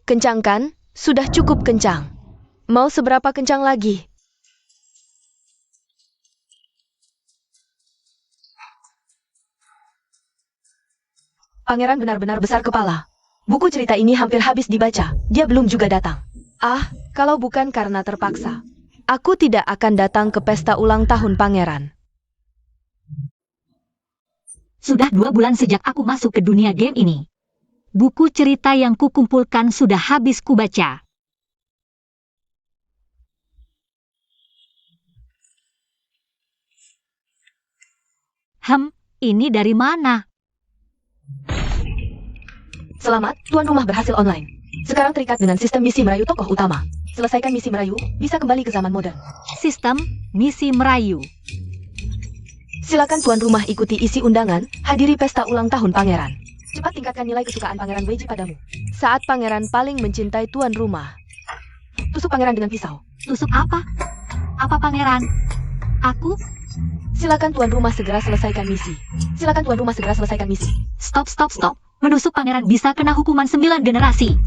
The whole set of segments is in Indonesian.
Kencang kan? Sudah cukup kencang. Mau seberapa kencang lagi? Pangeran benar-benar besar kepala. Buku cerita ini hampir habis dibaca. Dia belum juga datang. Ah, kalau bukan karena terpaksa, aku tidak akan datang ke pesta ulang tahun pangeran. Sudah 2 bulan sejak aku masuk ke dunia game ini. Buku cerita yang kukumpulkan sudah habis kubaca. Ini dari mana? Selamat, tuan rumah berhasil online. Sekarang terikat dengan sistem misi merayu tokoh utama. Selesaikan misi merayu, bisa kembali ke zaman modern. Sistem misi merayu. Silakan tuan rumah ikuti isi undangan, hadiri pesta ulang tahun pangeran. Cepat tingkatkan nilai kesukaan pangeran Weiji padamu. Saat pangeran paling mencintai tuan rumah. Tusuk pangeran dengan pisau. Tusuk apa? Apa pangeran? Aku? Silakan tuan rumah segera selesaikan misi. Silakan tuan rumah segera selesaikan misi. Stop. Menusuk pangeran bisa kena hukuman 9 generasi.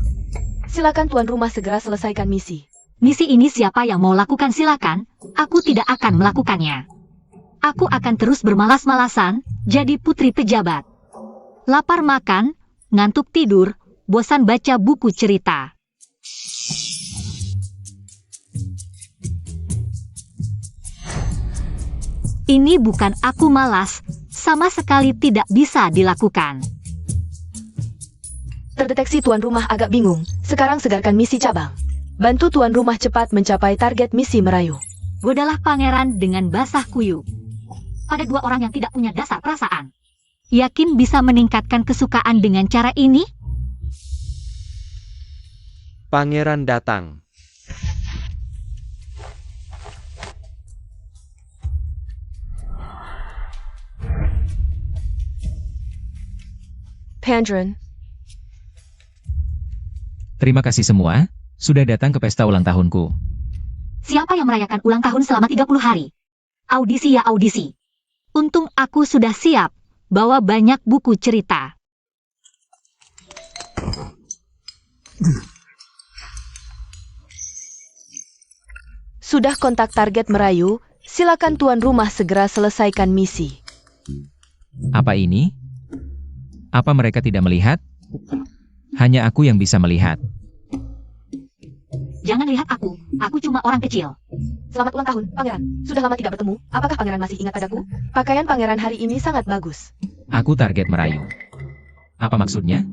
Silakan tuan rumah segera selesaikan misi. Misi ini siapa yang mau lakukan silakan. Aku tidak akan melakukannya. Aku akan terus bermalas-malasan, jadi putri pejabat. Lapar makan, ngantuk tidur, bosan baca buku cerita. Ini bukan aku malas, sama sekali tidak bisa dilakukan. Terdeteksi tuan rumah agak bingung, sekarang segarkan misi cabang. Bantu tuan rumah cepat mencapai target misi merayu. Godalah pangeran dengan basah kuyup. Pada 2 orang yang tidak punya dasar perasaan. Yakin bisa meningkatkan kesukaan dengan cara ini? Pangeran datang. Pandren. Terima kasih semua, sudah datang ke pesta ulang tahunku. Siapa yang merayakan ulang tahun selama 30 hari? Audisi ya audisi. Untung aku sudah siap, bawa banyak buku cerita. Sudah kontak target merayu, silakan tuan rumah segera selesaikan misi. Apa ini? Apa mereka tidak melihat? Hanya aku yang bisa melihat. Jangan lihat aku cuma orang kecil. Selamat ulang tahun, pangeran. Sudah lama tidak bertemu, apakah pangeran masih ingat padaku? Pakaian pangeran hari ini sangat bagus. Aku target merayu. Apa maksudnya?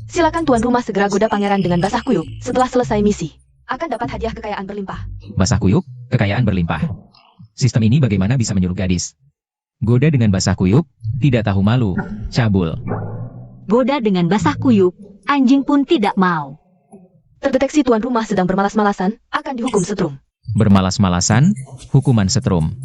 Silakan tuan rumah segera goda pangeran dengan basah kuyup setelah selesai misi. Akan dapat hadiah kekayaan berlimpah. Basah kuyup, kekayaan berlimpah. Sistem ini bagaimana bisa menyuruh gadis? Goda dengan basah kuyup, tidak tahu malu, cabul. Goda dengan basah kuyup, anjing pun tidak mau. Terdeteksi tuan rumah sedang bermalas-malasan, akan dihukum setrum. Bermalas-malasan, hukuman setrum.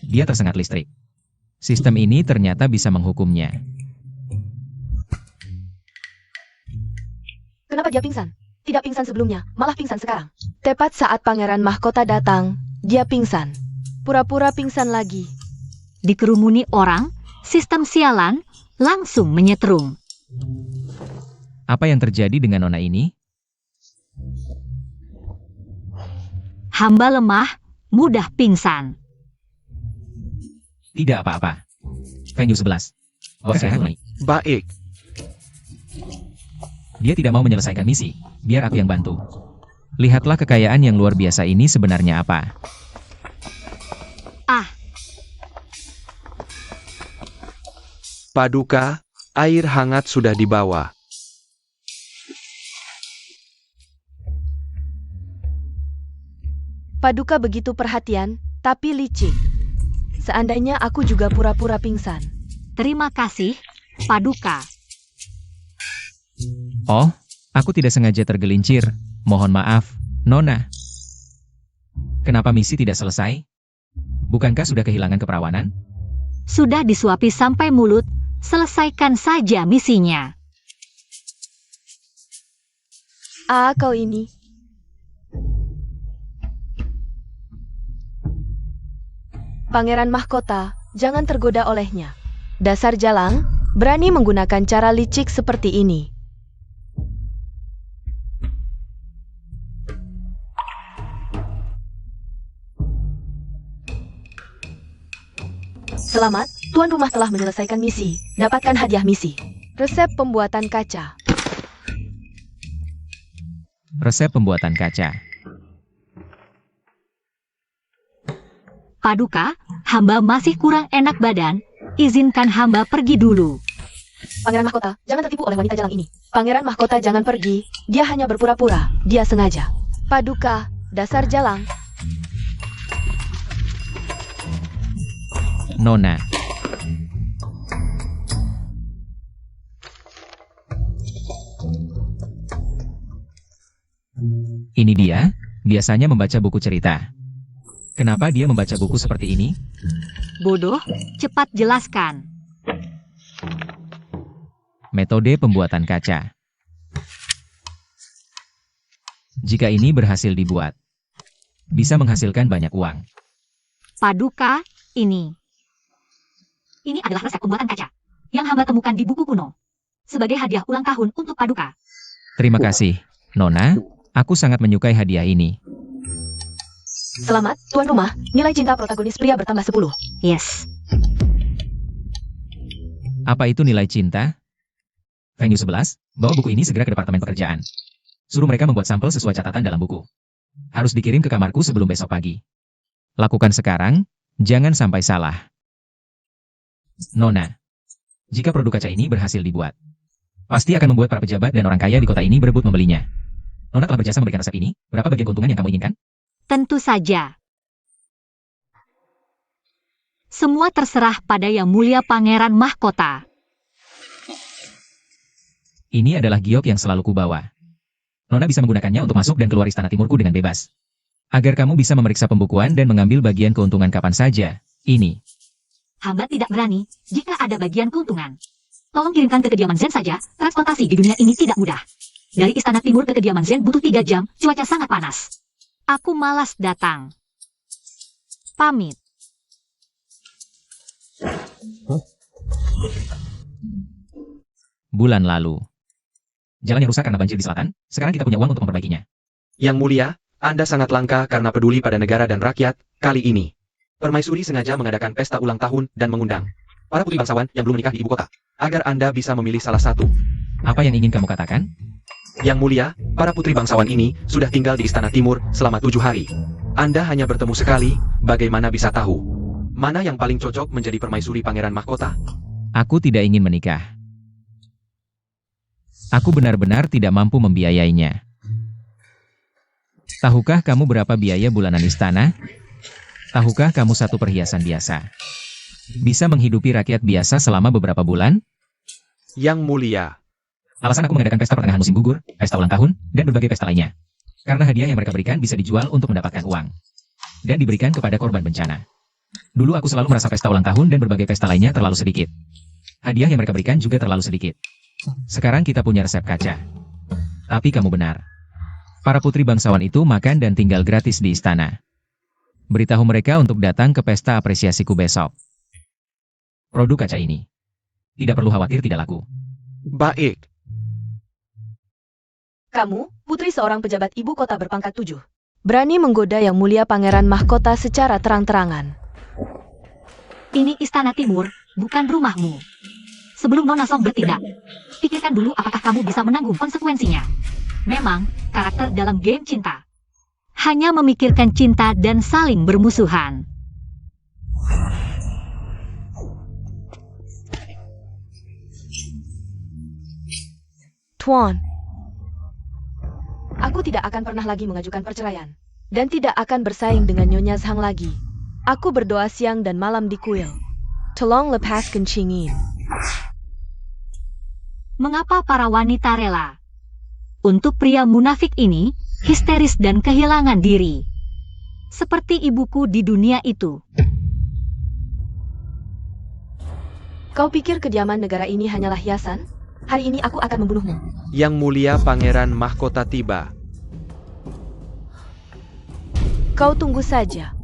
Dia tersengat listrik. Sistem ini ternyata bisa menghukumnya. Kenapa dia pingsan? Tidak pingsan sebelumnya, malah pingsan sekarang. Tepat saat pangeran mahkota datang, dia pingsan. Pura-pura pingsan lagi. Dikerumuni orang, sistem sialan langsung menyetrum. Apa yang terjadi dengan nona ini? Hamba lemah, mudah pingsan. Tidak apa-apa. Venue 11. Bos sehat nih. Baik. Dia tidak mau menyelesaikan misi. Biar aku yang bantu. Lihatlah kekayaan yang luar biasa ini sebenarnya apa. Paduka, air hangat sudah dibawa. Paduka begitu perhatian, tapi licik. Seandainya aku juga pura-pura pingsan. Terima kasih, Paduka. Oh, aku tidak sengaja tergelincir. Mohon maaf, Nona. Kenapa misi tidak selesai? Bukankah sudah kehilangan keperawanan? Sudah disuapi sampai mulut, selesaikan saja misinya. Ah, kau ini. Pangeran mahkota, jangan tergoda olehnya. Dasar jalang, berani menggunakan cara licik seperti ini. Selamat, tuan rumah telah menyelesaikan misi. Dapatkan hadiah misi. Resep pembuatan kaca. Resep pembuatan kaca. Paduka, hamba masih kurang enak badan. Izinkan hamba pergi dulu. Pangeran mahkota, jangan tertipu oleh wanita jalang ini. Pangeran mahkota jangan pergi. Dia hanya berpura-pura. Dia sengaja. Paduka, dasar jalang. Nona. Ini dia, biasanya membaca buku cerita. Kenapa dia membaca buku seperti ini? Bodoh, cepat jelaskan. Metode pembuatan kaca. Jika ini berhasil dibuat, bisa menghasilkan banyak uang. Paduka, ini adalah resep pembuatan kaca yang hamba temukan di buku kuno. Sebagai hadiah ulang tahun untuk Paduka. Terima kasih, Nona. Aku sangat menyukai hadiah ini. Selamat, tuan rumah. Nilai cinta protagonis pria bertambah 10. Yes. Apa itu nilai cinta? Venue 11, bawa buku ini segera ke Departemen Pekerjaan. Suruh mereka membuat sampel sesuai catatan dalam buku. Harus dikirim ke kamarku sebelum besok pagi. Lakukan sekarang, jangan sampai salah. Nona, jika produk kaca ini berhasil dibuat, pasti akan membuat para pejabat dan orang kaya di kota ini berebut membelinya. Nona telah berjasa memberikan resep ini. Berapa bagian keuntungan yang kamu inginkan? Tentu saja. Semua terserah pada Yang Mulia Pangeran Mahkota. Ini adalah giok yang selalu kubawa. Nona bisa menggunakannya untuk masuk dan keluar istana timurku dengan bebas. Agar kamu bisa memeriksa pembukuan dan mengambil bagian keuntungan kapan saja. Ini. Hamba tidak berani jika ada bagian keuntungan. Tolong kirimkan ke kediaman Zen saja. Transportasi di dunia ini tidak mudah. Dari istana timur ke kediaman Zen butuh 3 jam. Cuaca sangat panas. Aku malas datang. Pamit. Bulan lalu. Jalan yang rusak karena banjir di selatan. Sekarang kita punya uang untuk memperbaikinya. Yang mulia, Anda sangat langka karena peduli pada negara dan rakyat. Kali ini, Permaisuri sengaja mengadakan pesta ulang tahun dan mengundang para putri bangsawan yang belum menikah di ibu kota, agar Anda bisa memilih salah satu. Apa yang ingin kamu katakan? Yang mulia, para putri bangsawan ini sudah tinggal di Istana Timur selama 7 hari. Anda hanya bertemu sekali, bagaimana bisa tahu mana yang paling cocok menjadi permaisuri pangeran mahkota? Aku tidak ingin menikah. Aku benar-benar tidak mampu membiayainya. Tahukah kamu berapa biaya bulanan istana? Tahukah kamu satu perhiasan biasa bisa menghidupi rakyat biasa selama beberapa bulan? Yang mulia, Alasan aku mengadakan pesta pertengahan musim gugur, pesta ulang tahun, dan berbagai pesta lainnya. Karena hadiah yang mereka berikan bisa dijual untuk mendapatkan uang. Dan diberikan kepada korban bencana. Dulu aku selalu merasa pesta ulang tahun dan berbagai pesta lainnya terlalu sedikit. Hadiah yang mereka berikan juga terlalu sedikit. Sekarang kita punya resep kaca. Tapi kamu benar. Para putri bangsawan itu makan dan tinggal gratis di istana. Beritahu mereka untuk datang ke pesta apresiasiku besok. Produk kaca ini. Tidak perlu khawatir tidak laku. baik. Kamu, putri seorang pejabat ibu kota berpangkat 7. Berani menggoda Yang Mulia Pangeran Mahkota secara terang-terangan. Ini istana timur, bukan rumahmu. Sebelum Nona Song bertindak, pikirkan dulu apakah kamu bisa menanggung konsekuensinya. Memang, karakter dalam game cinta hanya memikirkan cinta dan saling bermusuhan. Tuan, aku tidak akan pernah lagi mengajukan perceraian. Dan tidak akan bersaing dengan Nyonya Zhang lagi. Aku berdoa siang dan malam di kuil. Tolong lepaskan Qingyin. Mengapa para wanita rela? Untuk pria munafik ini, histeris dan kehilangan diri. Seperti ibuku di dunia itu. Kau pikir kediaman negara ini hanyalah hiasan? Hari ini aku akan membunuhmu. Yang Mulia Pangeran Mahkota tiba. Kau tunggu saja.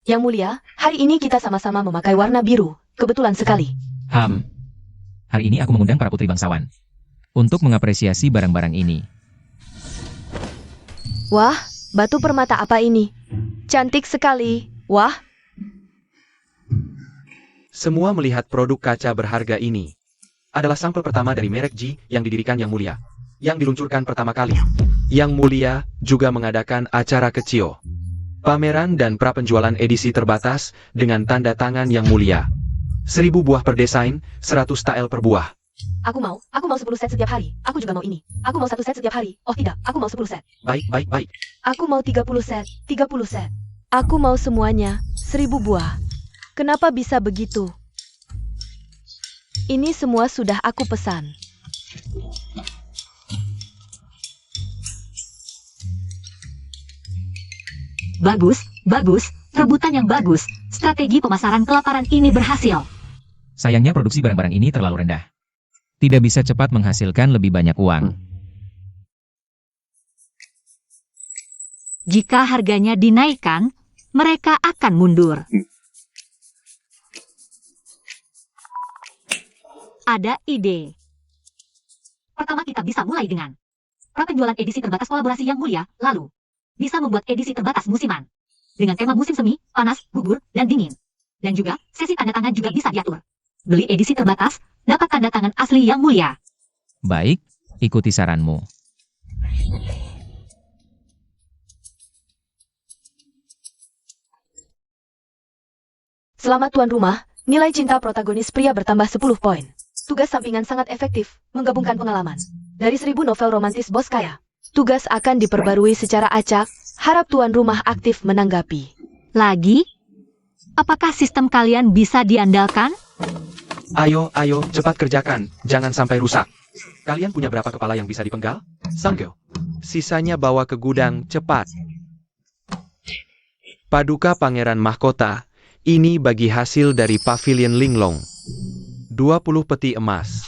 Yang Mulia, hari ini kita sama-sama memakai warna biru. Kebetulan sekali. Hari ini aku mengundang para putri bangsawan untuk mengapresiasi barang-barang ini. Wah, batu permata apa ini? Cantik sekali. Wah, Semua melihat produk kaca berharga ini. Adalah sampel pertama dari merek G yang didirikan Yang Mulia. Yang diluncurkan pertama kali. Yang Mulia juga mengadakan acara kecil. Pameran dan prapenjualan edisi terbatas dengan tanda tangan Yang Mulia. 1000 buah per desain, 100 tael per buah. aku mau 10 set setiap hari. Aku juga mau ini. Aku mau 1 set setiap hari. Oh tidak, aku mau 10 set. Baik. Aku mau 30 set. Aku mau semuanya, 1000 buah. Kenapa bisa begitu? Ini semua sudah aku pesan. Bagus. Rebutan yang bagus. Strategi pemasaran kelaparan ini berhasil. Sayangnya produksi barang-barang ini terlalu rendah. Tidak bisa cepat menghasilkan lebih banyak uang. Jika harganya dinaikkan, mereka akan mundur. Ada ide. Pertama kita bisa mulai dengan prapenjualan edisi terbatas kolaborasi Yang Mulia, lalu bisa membuat edisi terbatas musiman dengan tema musim semi, panas, gugur, dan dingin. Dan juga sesi tanda tangan juga bisa diatur. Beli edisi terbatas, dapat tanda tangan asli Yang Mulia. Baik, ikuti saranmu. Selamat tuan rumah, nilai cinta protagonis pria bertambah 10 poin. Tugas sampingan sangat efektif, menggabungkan pengalaman. Dari 1000 novel romantis bos kaya. Tugas akan diperbarui secara acak, harap tuan rumah aktif menanggapi. Lagi? Apakah sistem kalian bisa diandalkan? Ayo, cepat kerjakan, jangan sampai rusak. Kalian punya berapa kepala yang bisa dipenggal? Sanggeu. Sisanya bawa ke gudang, cepat. Paduka Pangeran Mahkota, ini bagi hasil dari Pavilion Linglong. 20 peti emas.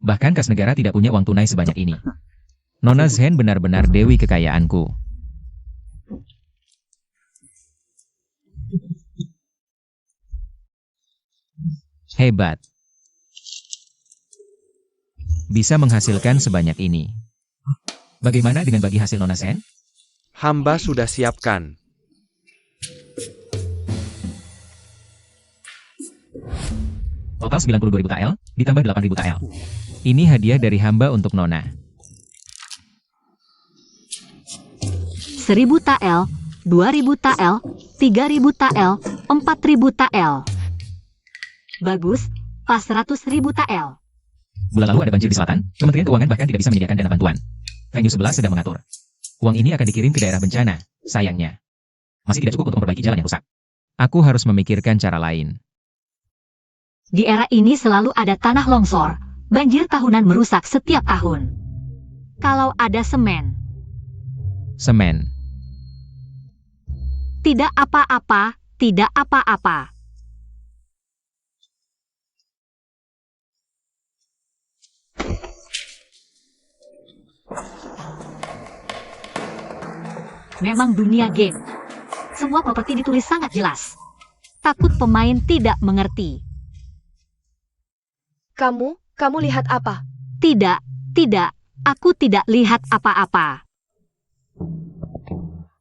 Bahkan kas negara tidak punya uang tunai sebanyak ini. Nona Zhen benar-benar dewi kekayaanku. Hebat. Bisa menghasilkan sebanyak ini. Bagaimana dengan bagi hasil Nona Zhen? Hamba sudah siapkan. Total 92.000 tael, ditambah 8.000 tael. Ini hadiah dari hamba untuk Nona. 1000 tael, 2000 tael, 3000 tael, 4000 tael. Bagus, pas 100.000 tael. Bulan lalu ada banjir di selatan, Kementerian Keuangan bahkan tidak bisa menyediakan dana bantuan. Venue 11 sedang mengatur. Uang ini akan dikirim ke daerah bencana, sayangnya. Masih tidak cukup untuk memperbaiki jalan yang rusak. Aku harus memikirkan cara lain. Di era ini selalu ada tanah longsor. Banjir tahunan merusak setiap tahun. Kalau ada semen. Semen. Tidak apa-apa, tidak apa-apa. Memang dunia game. Semua properti ditulis sangat jelas. Takut pemain tidak mengerti. Kamu lihat apa? Tidak, aku tidak lihat apa-apa.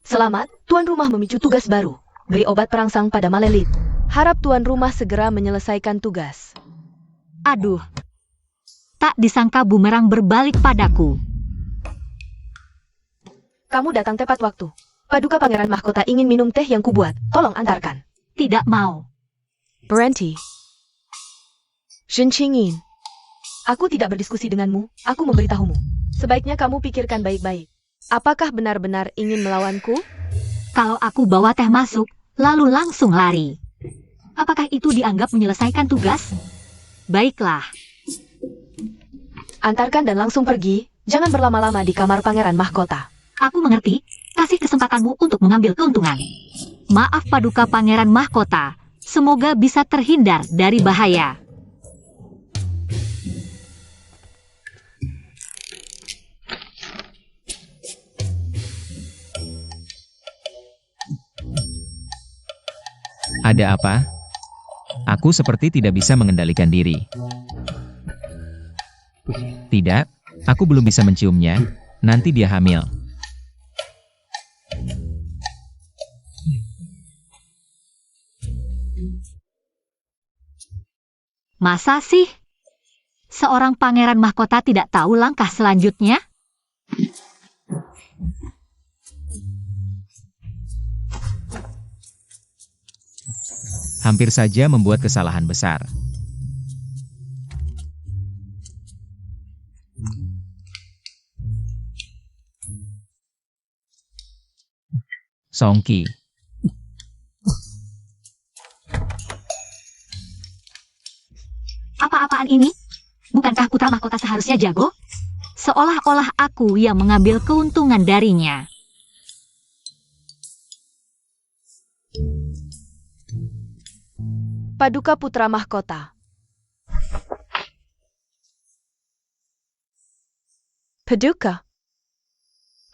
Selamat, tuan rumah memicu tugas baru. Beri obat perangsang pada Malelit. Harap tuan rumah segera menyelesaikan tugas. Aduh. Tak disangka bumerang berbalik padaku. Kamu datang tepat waktu. Paduka Pangeran Mahkota ingin minum teh yang kubuat. Tolong antarkan. Tidak mau. Berhenti. Shen Qingyin. Aku tidak berdiskusi denganmu, aku memberitahumu. Sebaiknya kamu pikirkan baik-baik. Apakah benar-benar ingin melawanku? Kalau aku bawa teh masuk, lalu langsung lari. Apakah itu dianggap menyelesaikan tugas? Baiklah. Antarkan dan langsung pergi. Jangan berlama-lama di kamar pangeran mahkota. Aku mengerti. Kasih kesempatanmu untuk mengambil keuntungan. Maaf Paduka Pangeran Mahkota. Semoga bisa terhindar dari bahaya. Ada apa? Aku seperti tidak bisa mengendalikan diri. Tidak, aku belum bisa menciumnya. Nanti dia hamil. Masa sih? Seorang pangeran mahkota tidak tahu langkah selanjutnya? Hampir saja membuat kesalahan besar. Songqi. Apa-apaan ini? Bukankah putra mahkota seharusnya jago? Seolah-olah aku yang mengambil keuntungan darinya. Paduka Putra Mahkota. Paduka.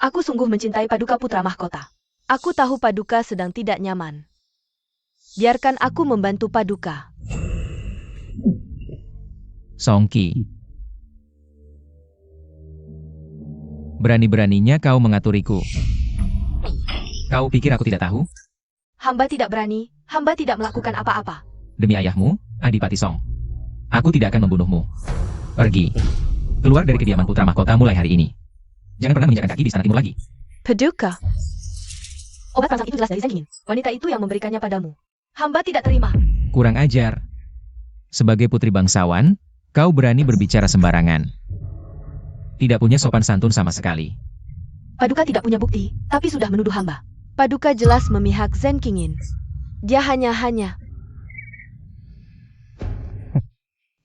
Aku sungguh mencintai Paduka Putra Mahkota. Aku tahu Paduka sedang tidak nyaman. Biarkan aku membantu Paduka. Songqi. Berani-beraninya kau mengaturiku. Kau pikir aku tidak tahu? Hamba tidak berani, hamba tidak melakukan apa-apa. Demi ayahmu, Adipati Song. Aku tidak akan membunuhmu. Pergi. Keluar dari kediaman putra mahkota mulai hari ini. Jangan pernah menginjakkan kaki di Istana Timur lagi. Paduka. Obat perangsang itu jelas dari Zengin. Wanita itu yang memberikannya padamu. Hamba tidak terima. Kurang ajar. Sebagai putri bangsawan, kau berani berbicara sembarangan. Tidak punya sopan santun sama sekali. Paduka tidak punya bukti, tapi sudah menuduh hamba. Paduka jelas memihak Zen Kingin. Dia hanya.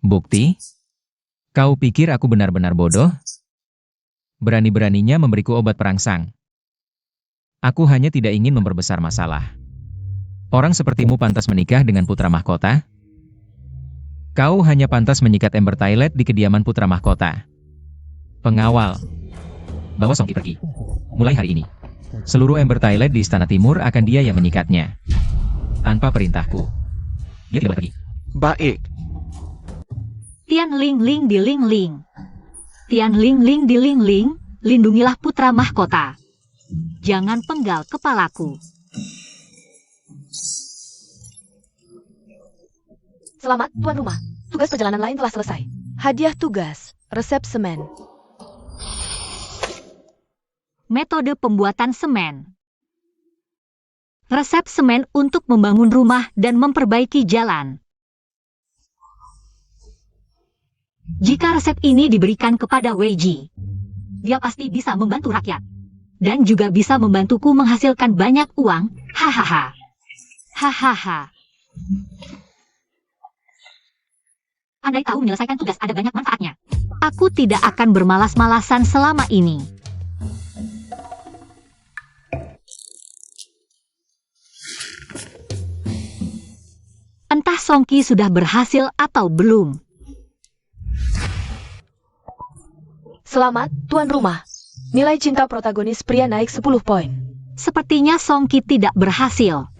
Bukti? Kau pikir aku benar-benar bodoh? Berani-beraninya memberiku obat perangsang. Aku hanya tidak ingin memperbesar masalah. Orang sepertimu pantas menikah dengan putra mahkota? Kau hanya pantas menyikat ember toilet di kediaman putra mahkota. Pengawal. Bawa Songqi pergi. Mulai hari ini. Seluruh ember toilet di Istana Timur akan dia yang menyikatnya. Tanpa perintahku. Dia tidak boleh pergi. Baik. Tian Ling Ling di Ling Ling. Tian Ling Ling di Ling Ling, lindungilah putra mahkota. Jangan penggal kepalaku. Selamat, tuan rumah. Tugas perjalanan lain telah selesai. Hadiah tugas, resep semen. Metode pembuatan semen. Resep semen untuk membangun rumah dan memperbaiki jalan. Jika resep ini diberikan kepada Wei Ji, dia pasti bisa membantu rakyat. Dan juga bisa membantuku menghasilkan banyak uang. Hahaha. Hahaha. Andai tahu menyelesaikan tugas ada banyak manfaatnya. Aku tidak akan bermalas-malasan selama ini. Entah Songqi sudah berhasil atau belum. Selamat, tuan rumah. Nilai cinta protagonis pria naik 10 poin. Sepertinya Songqi tidak berhasil.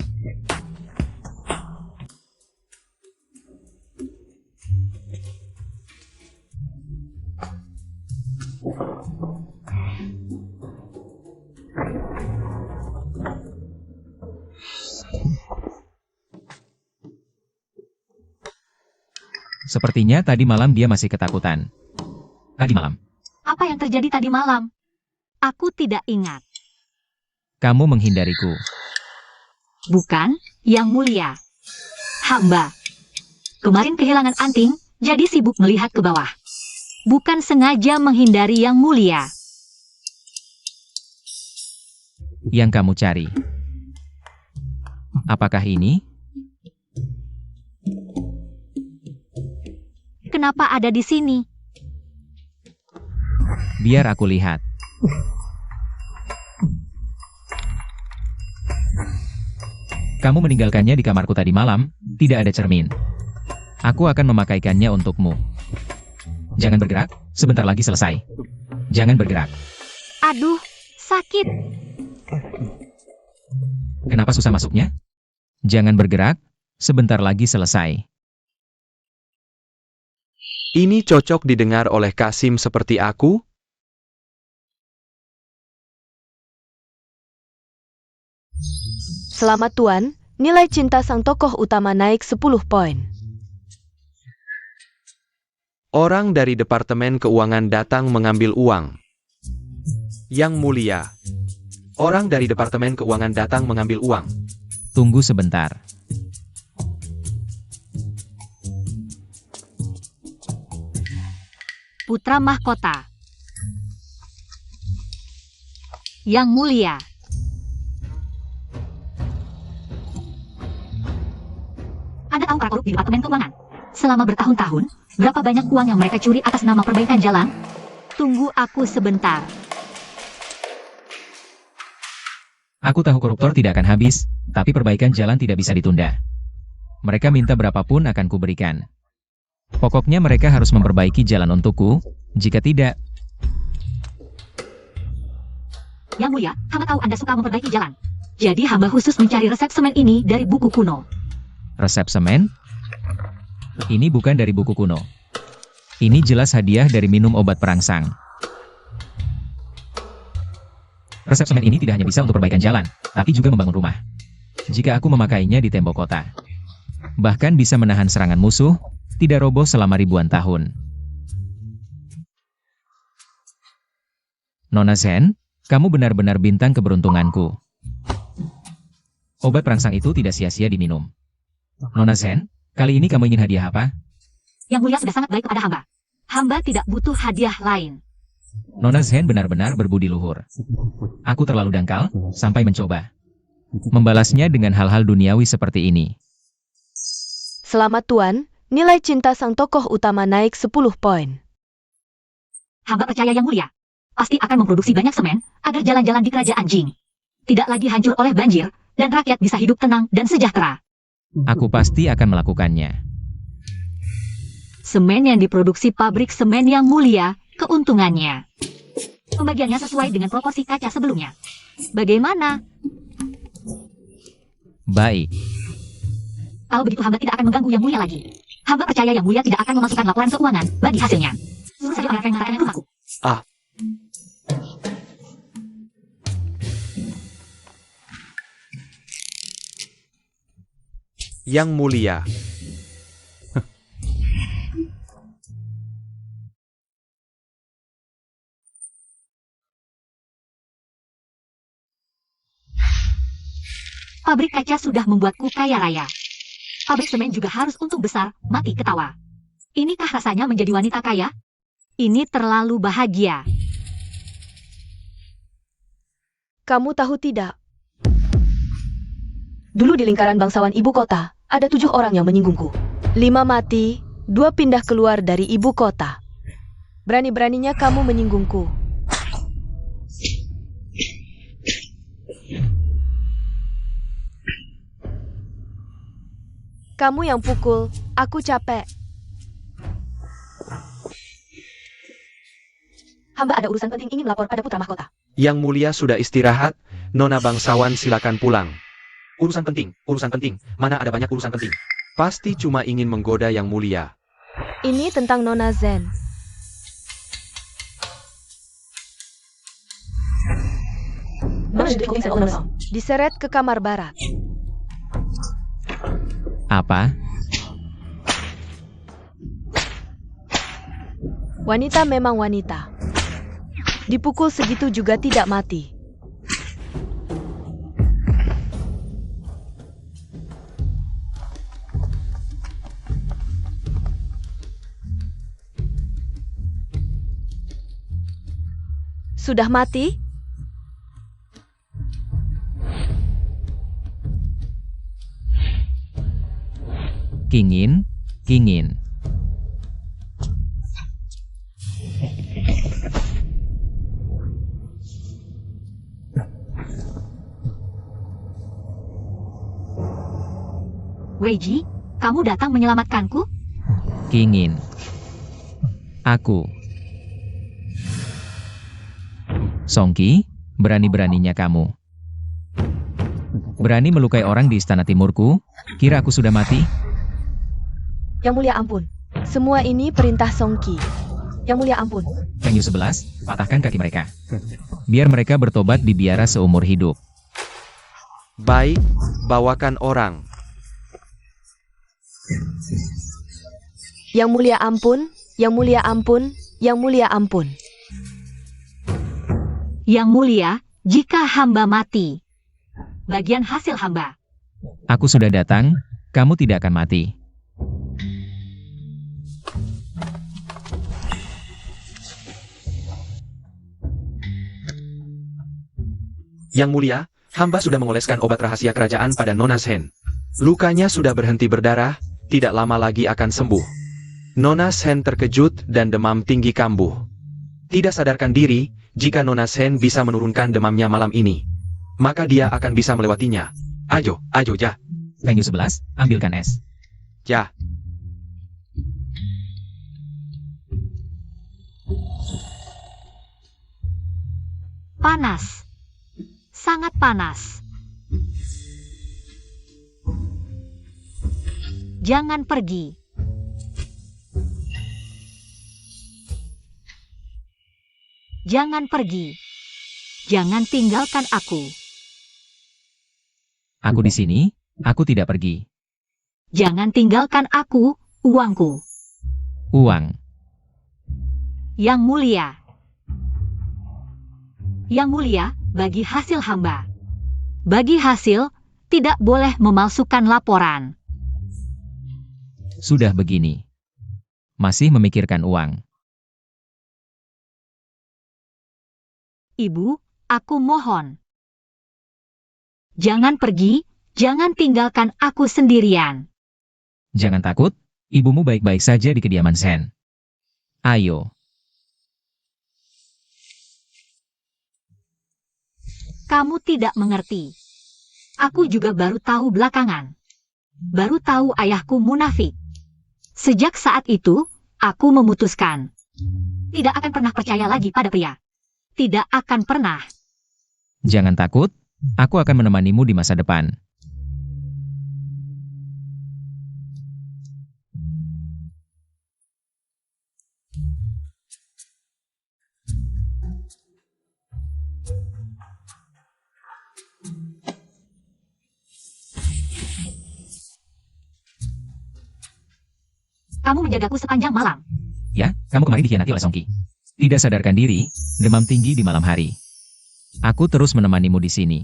Sepertinya tadi malam dia masih ketakutan. Tadi malam. Apa yang terjadi tadi malam? Aku tidak ingat. Kamu menghindariku. Bukan, Yang Mulia. Hamba. Kemarin kehilangan anting, jadi sibuk melihat ke bawah. Bukan sengaja menghindari Yang Mulia. Yang kamu cari. Apakah ini? Kenapa ada di sini? Biar aku lihat. Kamu meninggalkannya di kamarku tadi malam, tidak ada cermin. Aku akan memakaikannya untukmu. Jangan bergerak, sebentar lagi selesai. Jangan bergerak. Aduh, sakit. Kenapa susah masuknya? Jangan bergerak, sebentar lagi selesai. Ini cocok didengar oleh Kasim seperti aku? Selamat Tuan, nilai cinta sang tokoh utama naik 10 poin. Orang dari Departemen Keuangan datang mengambil uang. Yang mulia. Orang dari Departemen Keuangan datang mengambil uang. Tunggu sebentar. Putra Mahkota. Yang mulia. Anda tahu para korup di Departemen Keuangan? Selama bertahun-tahun, berapa banyak uang yang mereka curi atas nama perbaikan jalan? Tunggu aku sebentar. Aku tahu koruptor tidak akan habis, tapi perbaikan jalan tidak bisa ditunda. Mereka minta berapapun akan kuberikan. Pokoknya mereka harus memperbaiki jalan untukku, jika tidak... Yang mulia, hamba tahu Anda suka memperbaiki jalan. Jadi hamba khusus mencari resep semen ini dari buku kuno. Resep semen? Ini bukan dari buku kuno. Ini jelas hadiah dari minum obat perangsang. Resep semen ini tidak hanya bisa untuk perbaikan jalan, tapi juga membangun rumah. Jika aku memakainya di tembok kota, bahkan bisa menahan serangan musuh, tidak roboh selama ribuan tahun. Nona Zen, kamu benar-benar bintang keberuntunganku. Obat perangsang itu tidak sia-sia diminum. Nona Zen, kali ini kamu ingin hadiah apa? Yang mulia sudah sangat baik kepada hamba. Hamba tidak butuh hadiah lain. Nona Zen benar-benar berbudi luhur. Aku terlalu dangkal, sampai mencoba membalasnya dengan hal-hal duniawi seperti ini. Selamat Tuan, nilai cinta sang tokoh utama naik 10 poin. Hamba percaya Yang mulia pasti akan memproduksi banyak semen agar jalan-jalan di kerajaan Jing tidak lagi hancur oleh banjir dan rakyat bisa hidup tenang dan sejahtera. Aku pasti akan melakukannya. Semen yang diproduksi pabrik semen Yang mulia, keuntungannya. Pembagiannya sesuai dengan proporsi kaca sebelumnya. Bagaimana? Baik. Kalau begitu hamba tidak akan mengganggu Yang mulia lagi. Hamba percaya Yang mulia tidak akan memasukkan laporan keuangan bagi hasilnya. Suruh saja orang yang mengatakan rumahku. Yang mulia. Pabrik kaca sudah membuatku kaya raya. Pabrik semen juga harus untung besar, mati ketawa. Inikah rasanya menjadi wanita kaya? Ini terlalu bahagia. Kamu tahu tidak? Dulu di lingkaran bangsawan ibu kota, ada 7 orang yang menyinggungku. 5 mati, 2 pindah keluar dari ibu kota. Berani-beraninya kamu menyinggungku. Kamu yang pukul, aku capek. Hamba ada urusan penting ingin melapor pada putra mahkota. Yang mulia sudah istirahat, Nona bangsawan silakan pulang. Urusan penting, mana ada banyak urusan penting. Pasti cuma ingin menggoda yang mulia. Ini tentang Nona Zen. Diseret ke kamar barat. Apa? Wanita memang wanita. Dipukul segitu juga tidak mati. Sudah mati? Kingin. Weiji, kamu datang menyelamatkanku? Kingin. Aku. Songqi, berani-beraninya kamu. Berani melukai orang di istana timurku? Kira aku sudah mati? Yang mulia ampun. Semua ini perintah Songqi. Yang mulia ampun. Feng Yu 11, patahkan kaki mereka. Biar mereka bertobat di biara seumur hidup. Baik, bawakan orang. Yang mulia ampun, yang mulia ampun, yang mulia ampun. Yang mulia, jika hamba mati. Bagian hasil hamba. Aku sudah datang, kamu tidak akan mati. Yang mulia, hamba sudah mengoleskan obat rahasia kerajaan pada Nona Shen. Lukanya sudah berhenti berdarah, tidak lama lagi akan sembuh. Nona Shen terkejut dan demam tinggi kambuh. Tidak sadarkan diri, jika Nona Shen bisa menurunkan demamnya malam ini, maka dia akan bisa melewatinya. Ayo, ja. Feng Yu 11, ambilkan es. Ja. Panas. Sangat panas. Jangan pergi. Jangan pergi. Jangan tinggalkan aku. Aku di sini, aku tidak pergi. Jangan tinggalkan aku, uangku. Uang. Yang mulia. Yang mulia, bagi hasil hamba. Bagi hasil, tidak boleh memalsukan laporan. Sudah begini. Masih memikirkan uang. Ibu, aku mohon. Jangan pergi, jangan tinggalkan aku sendirian. Jangan takut, ibumu baik-baik saja di kediaman Shen. Ayo. Kamu tidak mengerti. Aku juga baru tahu belakangan. Baru tahu ayahku munafik. Sejak saat itu, aku memutuskan. Tidak akan pernah percaya lagi pada pria. Tidak akan pernah. Jangan takut, aku akan menemanimu di masa depan. Kamu menjagaku sepanjang malam. Ya, kamu kemarin dikhianati oleh Songqi. Tidak sadarkan diri, demam tinggi di malam hari. Aku terus menemanimu di sini.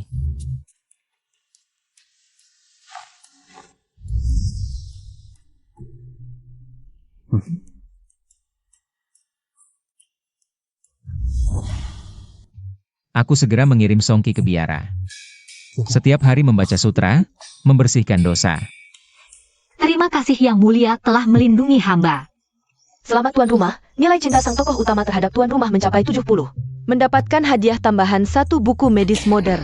Aku segera mengirim Songqi ke biara. Setiap hari membaca sutra, membersihkan dosa. Terima kasih yang mulia telah melindungi hamba. Selamat tuan rumah, nilai cinta sang tokoh utama terhadap tuan rumah mencapai 70. Mendapatkan hadiah tambahan 1 buku medis modern.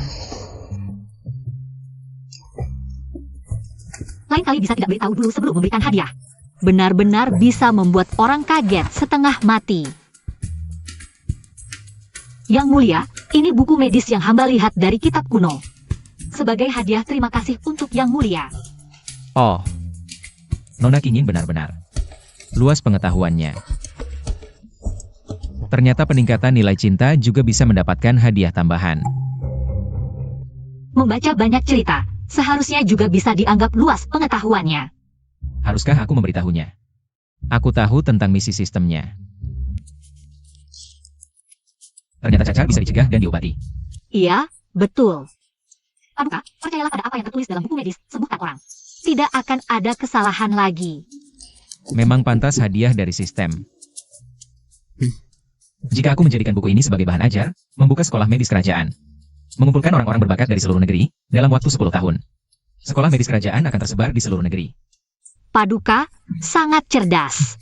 Lain kali bisa tidak beritahu dulu sebelum memberikan hadiah. Benar-benar bisa membuat orang kaget setengah mati. Yang mulia, ini buku medis yang hamba lihat dari kitab kuno. Sebagai hadiah terima kasih untuk yang mulia. Oh, Nona Kingin benar-benar luas pengetahuannya. Ternyata peningkatan nilai cinta juga bisa mendapatkan hadiah tambahan. Membaca banyak cerita, seharusnya juga bisa dianggap luas pengetahuannya. Haruskah aku memberitahunya? Aku tahu tentang misi sistemnya. Ternyata cacar bisa dicegah dan diobati. Iya, betul. Paduka, percayalah pada apa yang tertulis dalam buku medis, sembuhkan orang. Tidak akan ada kesalahan lagi. Memang pantas hadiah dari sistem. Jika aku menjadikan buku ini sebagai bahan ajar, membuka sekolah medis kerajaan, mengumpulkan orang-orang berbakat dari seluruh negeri, dalam waktu 10 tahun. Sekolah medis kerajaan akan tersebar di seluruh negeri. Paduka, sangat cerdas.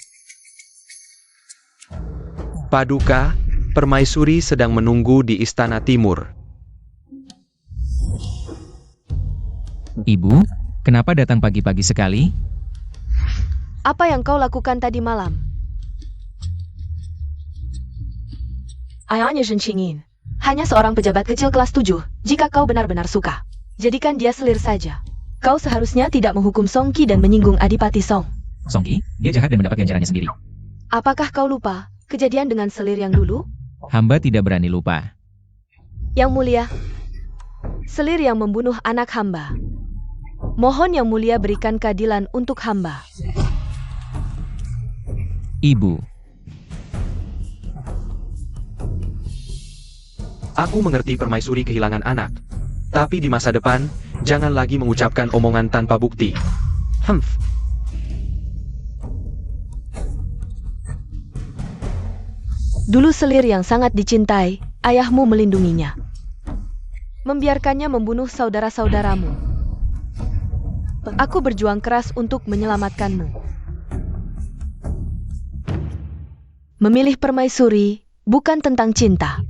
Paduka, permaisuri sedang menunggu di istana timur. Ibu, Kenapa datang pagi-pagi sekali? Apa yang kau lakukan tadi malam? Ayahnya Zhen Qingyin. Hanya seorang pejabat kecil kelas 7, jika kau benar-benar suka. Jadikan dia selir saja. Kau seharusnya tidak menghukum Song Qi dan menyinggung Adipati Song. Song Qi, dia jahat dan mendapat ganjarannya sendiri. Apakah kau lupa kejadian dengan selir yang dulu? Hamba tidak berani lupa. Yang mulia, selir yang membunuh anak hamba. Mohon yang mulia berikan keadilan untuk hamba. Ibu, Aku mengerti permaisuri kehilangan anak. Tapi di masa depan, jangan lagi mengucapkan omongan tanpa bukti. Humph. Dulu selir yang sangat dicintai, ayahmu melindunginya. Membiarkannya membunuh saudara-saudaramu. Aku berjuang keras untuk menyelamatkanmu. Memilih permaisuri bukan tentang cinta.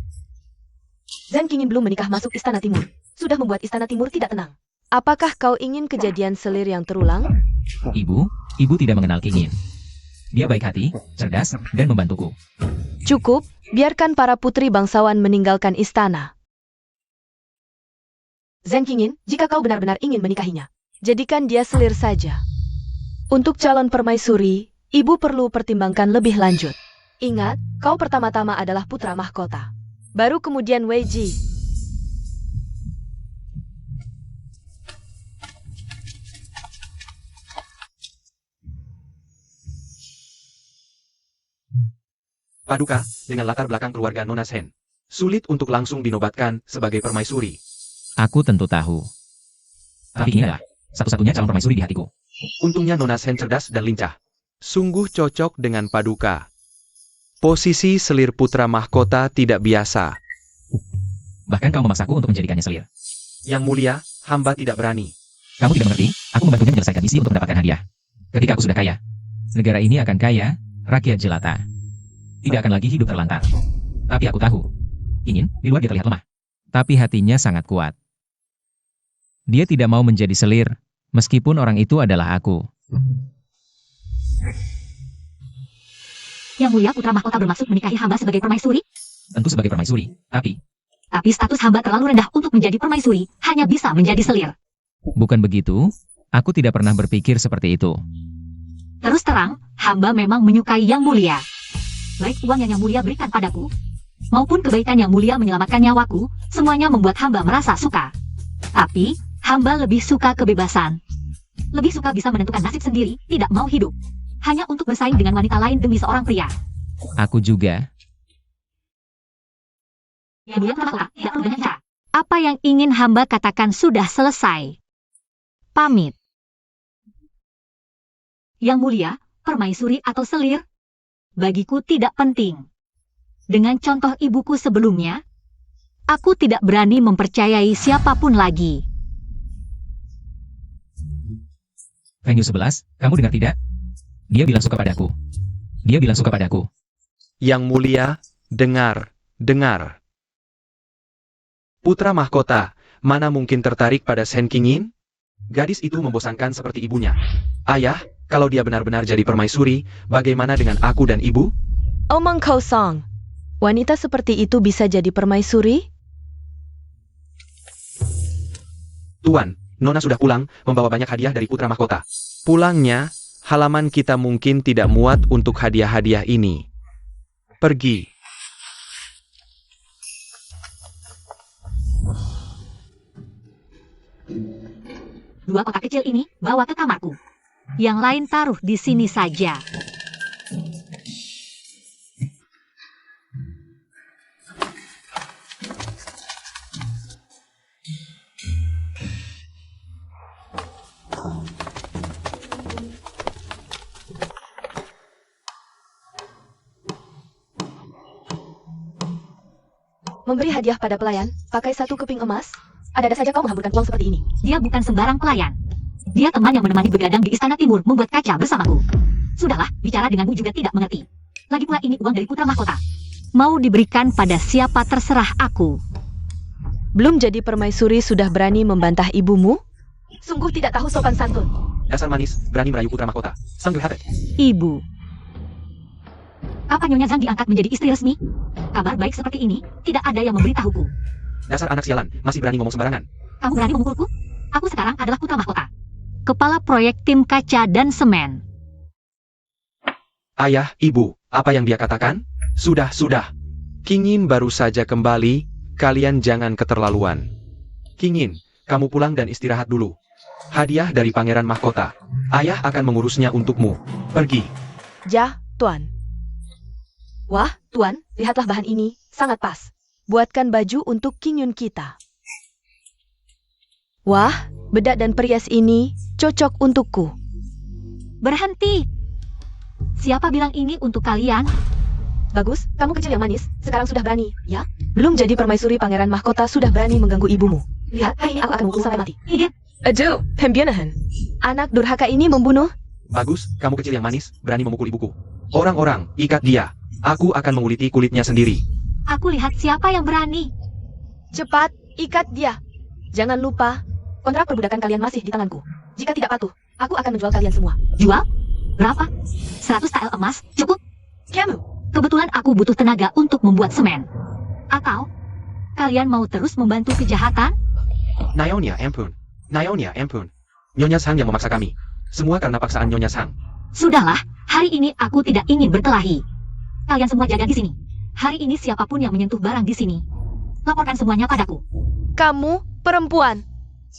Zhen Qingyin belum menikah masuk Istana Timur. Sudah membuat Istana Timur tidak tenang. Apakah kau ingin kejadian selir yang terulang? ibu tidak mengenal Qingyin. Dia baik hati, cerdas, dan membantuku. Cukup, biarkan para putri bangsawan meninggalkan istana. Zhen Qingyin, jika kau benar-benar ingin menikahinya, jadikan dia selir saja. Untuk calon permaisuri, ibu perlu pertimbangkan lebih lanjut. Ingat, kau pertama-tama adalah putra mahkota. Baru kemudian Wei Ji. Paduka, dengan latar belakang keluarga Nona Shen. Sulit untuk langsung dinobatkan sebagai permaisuri. Aku tentu tahu. Tapi inilah satu-satunya calon permaisuri di hatiku. Untungnya Nona Shen cerdas dan lincah. Sungguh cocok dengan Paduka. Posisi selir putra mahkota tidak biasa. Bahkan kau memaksaku untuk menjadikannya selir. Yang mulia, hamba tidak berani. Kamu tidak mengerti, aku membantunya menyelesaikan misi untuk mendapatkan hadiah. Ketika aku sudah kaya, negara ini akan kaya, rakyat jelata. Tidak akan lagi hidup terlantar. Tapi aku tahu, Qingyin di luar dia terlihat lemah. Tapi hatinya sangat kuat. Dia tidak mau menjadi selir, meskipun orang itu adalah aku. Yang mulia putra mahkota bermaksud menikahi hamba sebagai permaisuri? Tentu sebagai permaisuri, Tapi status hamba terlalu rendah untuk menjadi permaisuri, hanya bisa menjadi selir. bukan begitu, aku tidak pernah berpikir seperti itu. Terus terang, hamba memang menyukai yang mulia. Baik uang yang mulia berikan padaku, maupun kebaikan yang mulia menyelamatkan nyawaku, semuanya membuat hamba merasa suka. Tapi, hamba lebih suka kebebasan. Lebih suka bisa menentukan nasib sendiri, tidak mau hidup. Hanya untuk bersaing dengan wanita lain demi seorang pria. Aku juga. Yang mulia putra mahkota, tidak perlu banyak bicara. Apa yang ingin hamba katakan sudah selesai. Pamit. Yang mulia, permaisuri atau selir? Bagiku tidak penting. Dengan contoh ibuku sebelumnya, aku tidak berani mempercayai siapapun lagi. Feng Yu 11, kamu dengar tidak? Dia bilang suka padaku. Dia bilang suka padaku. Yang mulia, dengar. Putra mahkota, mana mungkin tertarik pada Zhen Qingyin? Gadis itu membosankan seperti ibunya. Ayah, kalau dia benar-benar jadi permaisuri, bagaimana dengan aku dan ibu? Omong kosong. Wanita seperti itu bisa jadi permaisuri? Tuan, Nona sudah pulang, membawa banyak hadiah dari putra mahkota. Pulangnya, halaman kita mungkin tidak muat untuk hadiah-hadiah ini. Pergi. Dua kotak kecil ini bawa ke kamarku. Yang lain taruh di sini saja. Memberi hadiah pada pelayan, pakai satu keping emas? Ada-ada saja kau menghamburkan uang seperti ini. Dia bukan sembarang pelayan. Dia teman yang menemani begadang di Istana Timur membuat kaca bersamaku. Sudahlah, bicara denganmu juga tidak mengerti. Lagi pula ini uang dari putra mahkota. Mau diberikan pada siapa terserah aku. Belum jadi permaisuri sudah berani membantah ibumu? sungguh tidak tahu sopan santun. Dasar manis, berani merayu putra mahkota. Sang have it. Ibu. Apa Nyonya Zhang diangkat menjadi istri resmi? Kabar baik seperti ini, tidak ada yang memberitahuku. Dasar anak sialan, masih berani ngomong sembarangan. Kamu berani memukulku? Aku sekarang adalah putra mahkota. Kepala proyek tim kaca dan semen. Ayah, ibu, apa yang dia katakan? Sudah. Kingin baru saja kembali, kalian jangan keterlaluan. Kingin, kamu pulang dan istirahat dulu. Hadiah dari pangeran mahkota. Ayah akan mengurusnya untukmu. Pergi. Ja, Tuan. Wah, Tuan, lihatlah bahan ini, sangat pas. Buatkan baju untuk King Yun kita. Wah, bedak dan perias ini cocok untukku. Berhenti. Siapa bilang ini untuk kalian? Bagus, kamu kecil yang manis, sekarang sudah berani, ya? Belum jadi permaisuri pangeran mahkota sudah berani mengganggu ibumu. Lihat, hari ini aku akan mukul sampai mati. Aduh, pembianahan. Anak durhaka ini membunuh. Bagus, kamu kecil yang manis, berani memukul ibuku. Orang-orang, ikat dia. Aku akan menguliti kulitnya sendiri. Aku lihat siapa yang berani. Cepat, ikat dia. Jangan lupa, kontrak perbudakan kalian masih di tanganku. Jika tidak patuh, aku akan menjual kalian semua. Jual? Berapa? 100 tael emas, cukup? Kamu, Kebetulan aku butuh tenaga untuk membuat semen. Atau, kalian mau terus membantu kejahatan? Nyonya ampun. Nyonya Sang yang memaksa kami. Semua karena paksaan Nyonya Sang. Sudahlah, hari ini aku tidak ingin berkelahi. Kalian semua jaga di sini. Hari ini siapapun yang menyentuh barang di sini, laporkan semuanya padaku. kamu perempuan.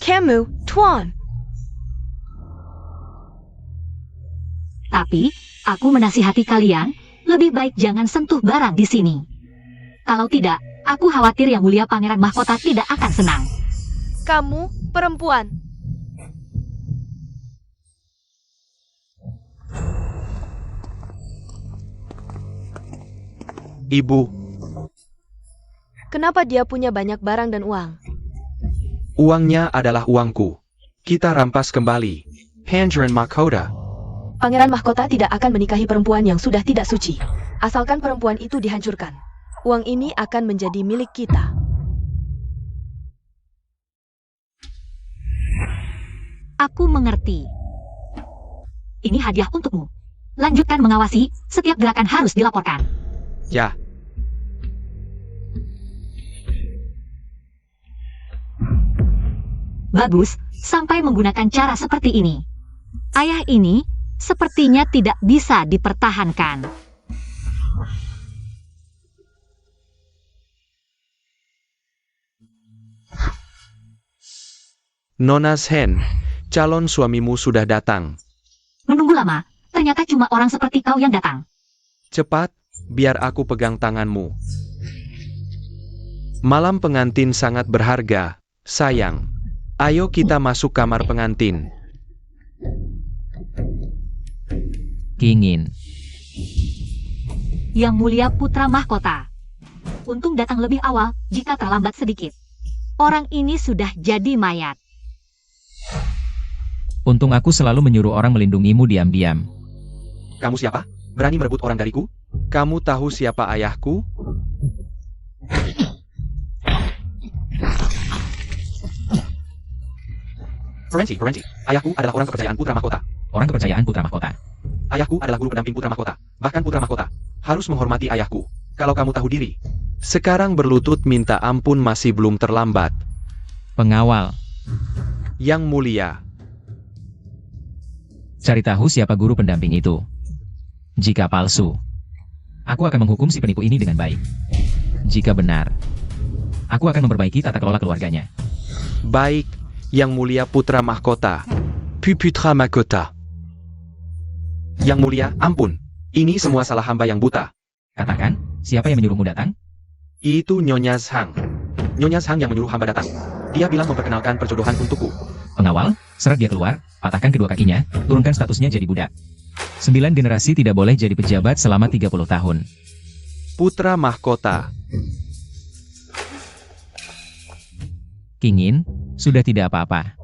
Kamu, Tuan. Tapi, aku menasihati kalian, lebih baik jangan sentuh barang di sini. Kalau tidak, aku khawatir Yang Mulia Pangeran Mahkota tidak akan senang. Kamu perempuan. Ibu, Kenapa dia punya banyak barang dan uang? uangnya adalah uangku. Kita rampas kembali. Pangeran Mahkota. Pangeran mahkota tidak akan menikahi perempuan yang sudah tidak suci. Asalkan perempuan itu dihancurkan. Uang ini akan menjadi milik kita. Aku mengerti. Ini hadiah untukmu. Lanjutkan mengawasi, setiap gerakan harus dilaporkan. Ya, Bagus, sampai menggunakan cara seperti ini. Ayah ini sepertinya tidak bisa dipertahankan. Nona Shen, calon suamimu sudah datang. Menunggu lama, ternyata cuma orang seperti kau yang datang. Cepat, biar aku pegang tanganmu. Malam pengantin sangat berharga, sayang. Ayo kita masuk kamar pengantin. Kingin. Yang Mulia Putra Mahkota. Untung datang lebih awal jika terlambat sedikit. Orang ini sudah jadi mayat. Untung aku selalu menyuruh orang melindungimu diam-diam. Kamu siapa? Berani merebut orang dariku? Kamu tahu siapa ayahku? Ferenci. Ayahku adalah orang kepercayaan Putra Mahkota. Orang kepercayaan Putra Mahkota. Ayahku adalah guru pendamping Putra Mahkota. Bahkan Putra Mahkota harus menghormati ayahku. Kalau kamu tahu diri. Sekarang berlutut minta ampun masih belum terlambat. Pengawal. Yang mulia. Cari tahu siapa guru pendamping itu. Jika palsu, aku akan menghukum si penipu ini dengan baik. Jika benar, aku akan memperbaiki tata kelola keluarganya. Baik, Yang Mulia Putra Mahkota. Putra Mahkota. Yang Mulia, ampun. Ini semua salah hamba yang buta. Katakan, siapa yang menyuruhmu datang? Itu Nyonya Sang. Nyonya Sang yang menyuruh hamba datang. Dia bilang memperkenalkan perjodohan untukku. Pengawal, seret dia keluar, patahkan kedua kakinya, turunkan statusnya jadi budak. 9 generasi tidak boleh jadi pejabat selama 30 tahun. Putra Mahkota. Kingin, sudah tidak apa-apa.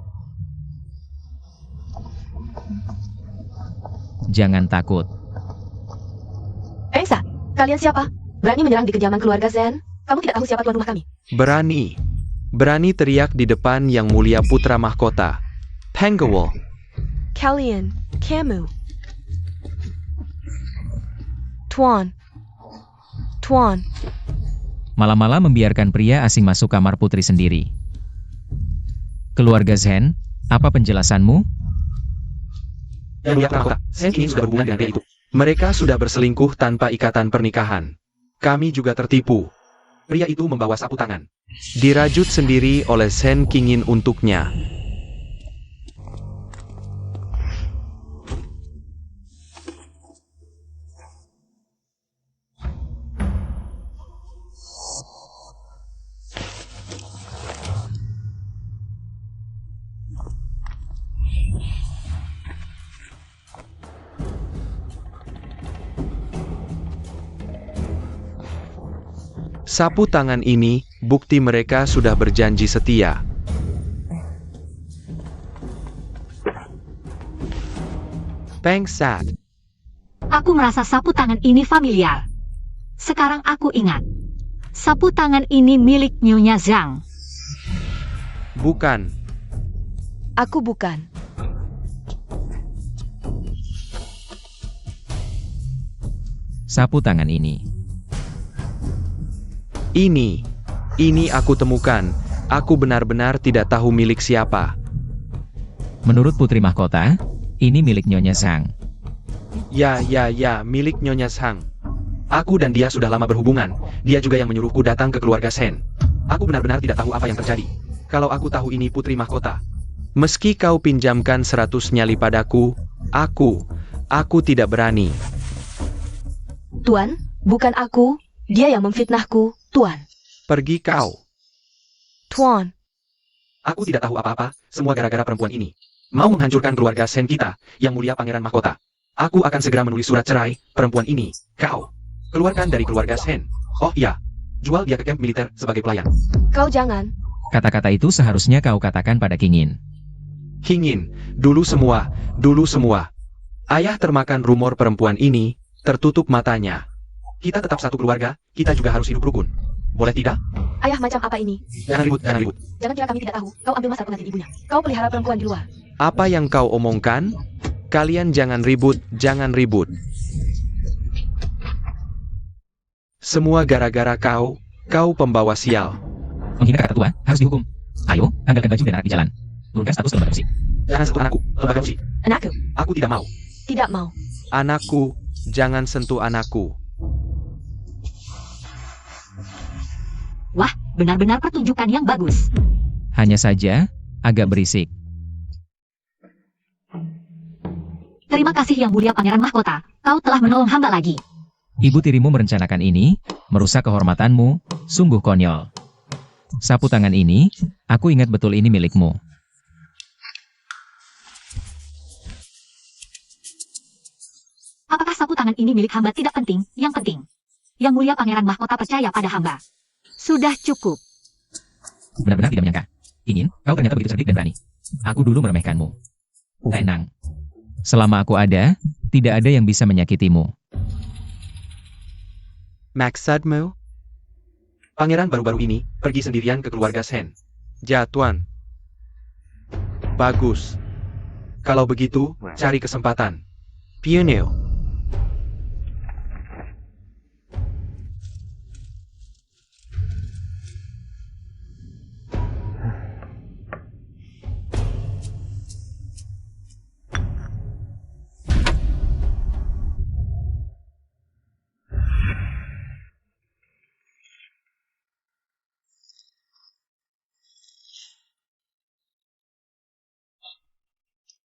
Jangan takut. Engsa, kalian siapa? Berani menyerang di kediaman keluarga Zen? Kamu tidak tahu siapa tuan rumah kami? Berani teriak di depan Yang Mulia Putra Mahkota. Pengawal. Kalian, kamu. Tuan. Tuan. Malam-malam membiarkan pria asing masuk kamar putri sendiri. Keluarga Zhen, apa penjelasanmu? Yang mulia mahkota, Zhen kini sudah berhubungan dengan pria itu. Mereka sudah berselingkuh tanpa ikatan pernikahan. Kami juga tertipu. Pria itu membawa sapu tangan. Dirajut sendiri oleh Zhen Qingyin untuknya. Sapu tangan ini bukti mereka sudah berjanji setia. Peng Sat. Aku merasa sapu tangan ini familiar. Sekarang aku ingat. Sapu tangan ini milik Nyonya Zhang. Bukan. Aku bukan. Sapu tangan ini. Ini aku temukan. Aku benar-benar tidak tahu milik siapa. Menurut Putri Mahkota, ini milik Nyonya Zhang. Ya, milik Nyonya Zhang. Aku dan dia sudah lama berhubungan. Dia juga yang menyuruhku datang ke keluarga Zhen. Aku benar-benar tidak tahu apa yang terjadi. Kalau aku tahu ini Putri Mahkota. Meski kau pinjamkan 100 nyali padaku, aku tidak berani. Tuan, bukan aku. Dia yang memfitnahku, Tuan. Pergi kau. Tuan. Aku tidak tahu apa-apa, semua gara-gara perempuan ini. Mau menghancurkan keluarga Zhen kita, yang mulia Pangeran Mahkota. Aku akan segera menulis surat cerai, perempuan ini, kau. Keluarkan dari keluarga Zhen. Oh iya, jual dia ke kamp militer sebagai pelayan. Kau jangan. Kata-kata itu seharusnya kau katakan pada Qingyin. Qingyin, dulu semua. Ayah termakan rumor perempuan ini, tertutup matanya. Kita tetap satu keluarga, kita juga harus hidup rukun. Boleh tidak? Ayah macam apa ini? Jangan ribut. Jangan kira kami tidak tahu. Kau ambil masa pengantin ibunya. Kau pelihara perempuan di luar. Apa yang kau omongkan? Kalian jangan ribut. Semua gara-gara kau pembawa sial. Menghina kata tua, harus dihukum. Ayo, anggarkan baju dan anak di jalan. Turunkan status lembaga musik. Jangan sentuh anakku, lembaga musik. Anakku. Aku tidak mau. Tidak mau. Anakku, jangan sentuh anakku. Wah, benar-benar pertunjukan yang bagus. Hanya saja, agak berisik. Terima kasih Yang Mulia Pangeran Mahkota. Kau telah menolong hamba lagi. Ibu tirimu merencanakan ini, merusak kehormatanmu, sungguh konyol. Sapu tangan ini, aku ingat betul ini milikmu. Apakah sapu tangan ini milik hamba tidak penting? Yang penting, Yang Mulia Pangeran Mahkota percaya pada hamba. Sudah cukup. Benar-benar tidak menyangka. Ingin, kau ternyata begitu cerdik dan berani. Aku dulu meremehkanmu. Tenang. Selama aku ada, tidak ada yang bisa menyakitimu. Maksudmu? Pangeran baru-baru ini pergi sendirian ke keluarga Zhen. Ja, Tuan. Bagus. Kalau begitu, cari kesempatan. Pioneo.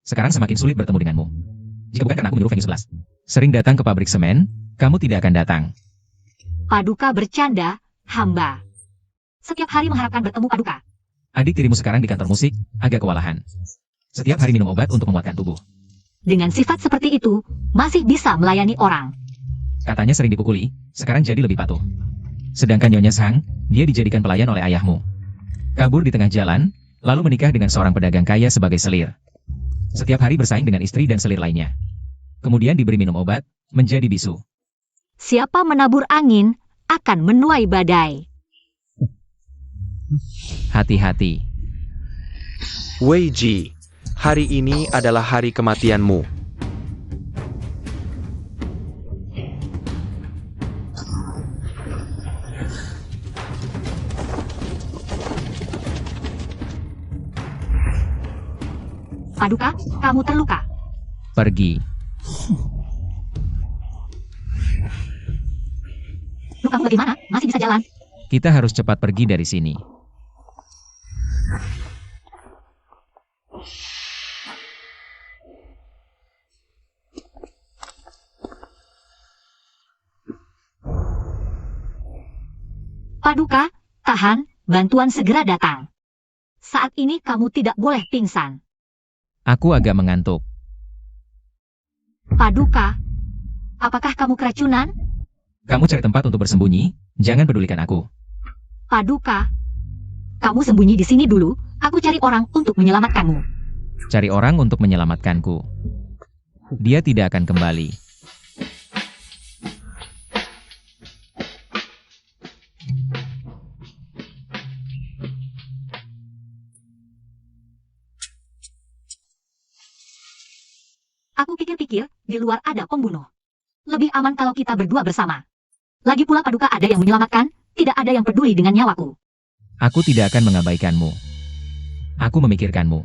Sekarang semakin sulit bertemu denganmu. Jika bukan karena aku menyuruh Venus 11. Sering datang ke pabrik semen, kamu tidak akan datang. Paduka bercanda, hamba. Setiap hari mengharapkan bertemu Paduka. Adik tirimu sekarang di kantor musik, agak kewalahan. Setiap hari minum obat untuk menguatkan tubuh. Dengan sifat seperti itu, masih bisa melayani orang. Katanya sering dipukuli, sekarang jadi lebih patuh. Sedangkan Nyonya Zhang, dia dijadikan pelayan oleh ayahmu. Kabur di tengah jalan, lalu menikah dengan seorang pedagang kaya sebagai selir. Setiap hari bersaing dengan istri dan selir lainnya. Kemudian diberi minum obat, menjadi bisu. Siapa menabur angin, akan menuai badai. Hati-hati. Wei Ji, Hari ini adalah hari kematianmu. Paduka, kamu terluka. Pergi. Lukamu bagaimana? Masih bisa jalan? Kita harus cepat pergi dari sini. Paduka, tahan, bantuan segera datang. Saat ini kamu tidak boleh pingsan. Aku agak mengantuk. Paduka, apakah kamu keracunan? Kamu cari tempat untuk bersembunyi, jangan pedulikan aku. Paduka, kamu sembunyi di sini dulu, aku cari orang untuk menyelamatkanmu. Cari orang untuk menyelamatkanku. Dia tidak akan kembali. Aku pikir-pikir, di luar ada pembunuh. Lebih aman kalau kita berdua bersama. Lagi pula Paduka ada yang menyelamatkan, tidak ada yang peduli dengan nyawaku. Aku tidak akan mengabaikanmu. Aku memikirkanmu.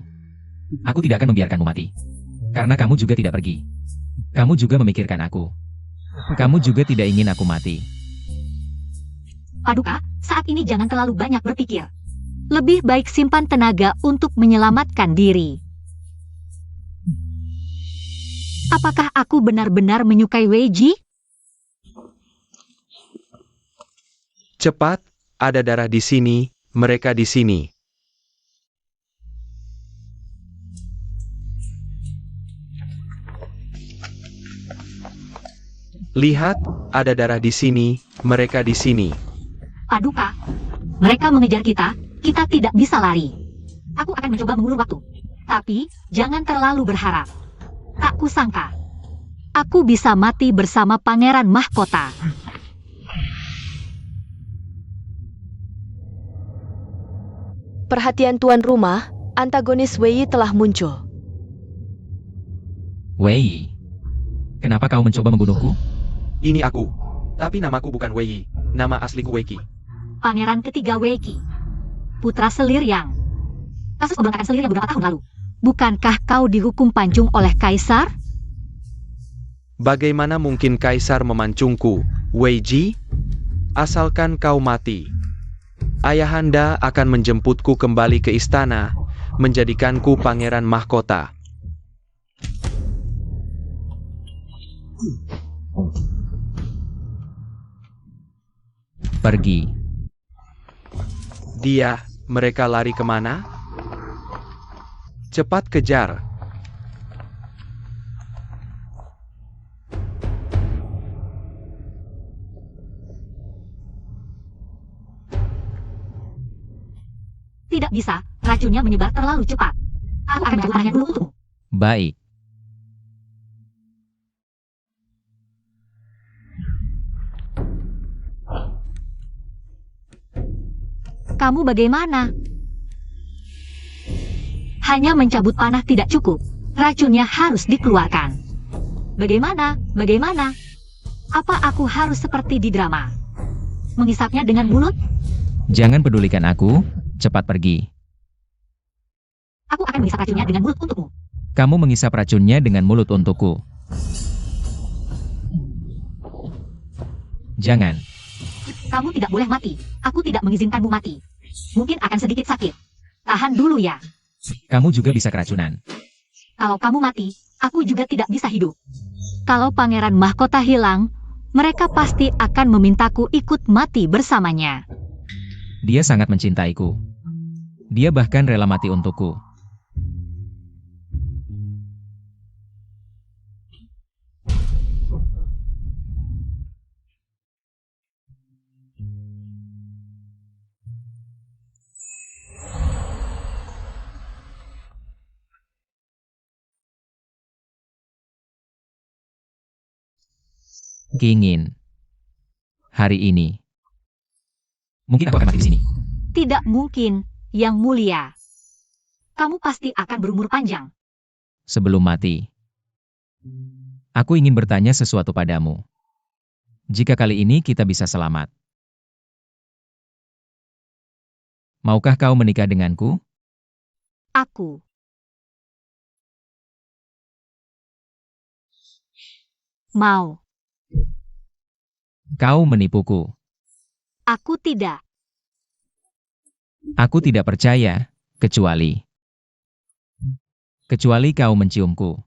Aku tidak akan membiarkanmu mati. Karena kamu juga tidak pergi. Kamu juga memikirkan aku. Kamu juga tidak ingin aku mati. Paduka, saat ini jangan terlalu banyak berpikir. Lebih baik simpan tenaga untuk menyelamatkan diri. Apakah aku benar-benar menyukai Weiji? Cepat, ada darah di sini, mereka di sini. Lihat, ada darah di sini, mereka di sini. Paduka, mereka mengejar kita, kita tidak bisa lari. Aku akan mencoba mengulur waktu. Tapi, jangan terlalu berharap. Tak kusangka. Aku bisa mati bersama Pangeran Mahkota. Perhatian tuan rumah, antagonis Wei telah muncul. Wei, kenapa kau mencoba membunuhku? Ini aku. Tapi namaku bukan Wei, nama asliku Weiki. Pangeran ketiga Weiki. Putra Selir Yang. Kasus pembangkangan Selir yang beberapa tahun lalu. Bukankah kau dihukum pancung oleh Kaisar? Bagaimana mungkin Kaisar memancungku, Weiji? Asalkan kau mati. Ayahanda akan menjemputku kembali ke istana, menjadikanku Pangeran Mahkota. Pergi. Dia, mereka lari kemana? Cepat kejar. Tidak bisa, racunnya menyebar terlalu cepat. Aku akan mencabut panahnya dulu untukmu. Baik. Kamu bagaimana? Hanya mencabut panah tidak cukup. Racunnya harus dikeluarkan. Bagaimana? Bagaimana? Apa aku harus seperti di drama? Menghisapnya dengan mulut? Jangan pedulikan aku, cepat pergi. Aku akan menghisap racunnya dengan mulut untukmu. Kamu mengisap racunnya dengan mulut untukku. Jangan. Kamu tidak boleh mati. Aku tidak mengizinkanmu mati. Mungkin akan sedikit sakit. Tahan dulu ya. Kamu juga bisa keracunan. Kalau kamu mati, aku juga tidak bisa hidup. Kalau Pangeran Mahkota hilang, mereka pasti akan memintaku ikut mati bersamanya. Dia sangat mencintaiku. Dia bahkan rela mati untukku. Kingin. Hari ini. Mungkin aku akan mati di sini. Tidak mungkin, Yang Mulia. Kamu pasti akan berumur panjang. sebelum mati. Aku ingin bertanya sesuatu padamu. Jika kali ini kita bisa selamat, maukah kau menikah denganku? Aku. Mau. Kau menipuku. Aku tidak. Aku tidak percaya, kecuali kau menciumku.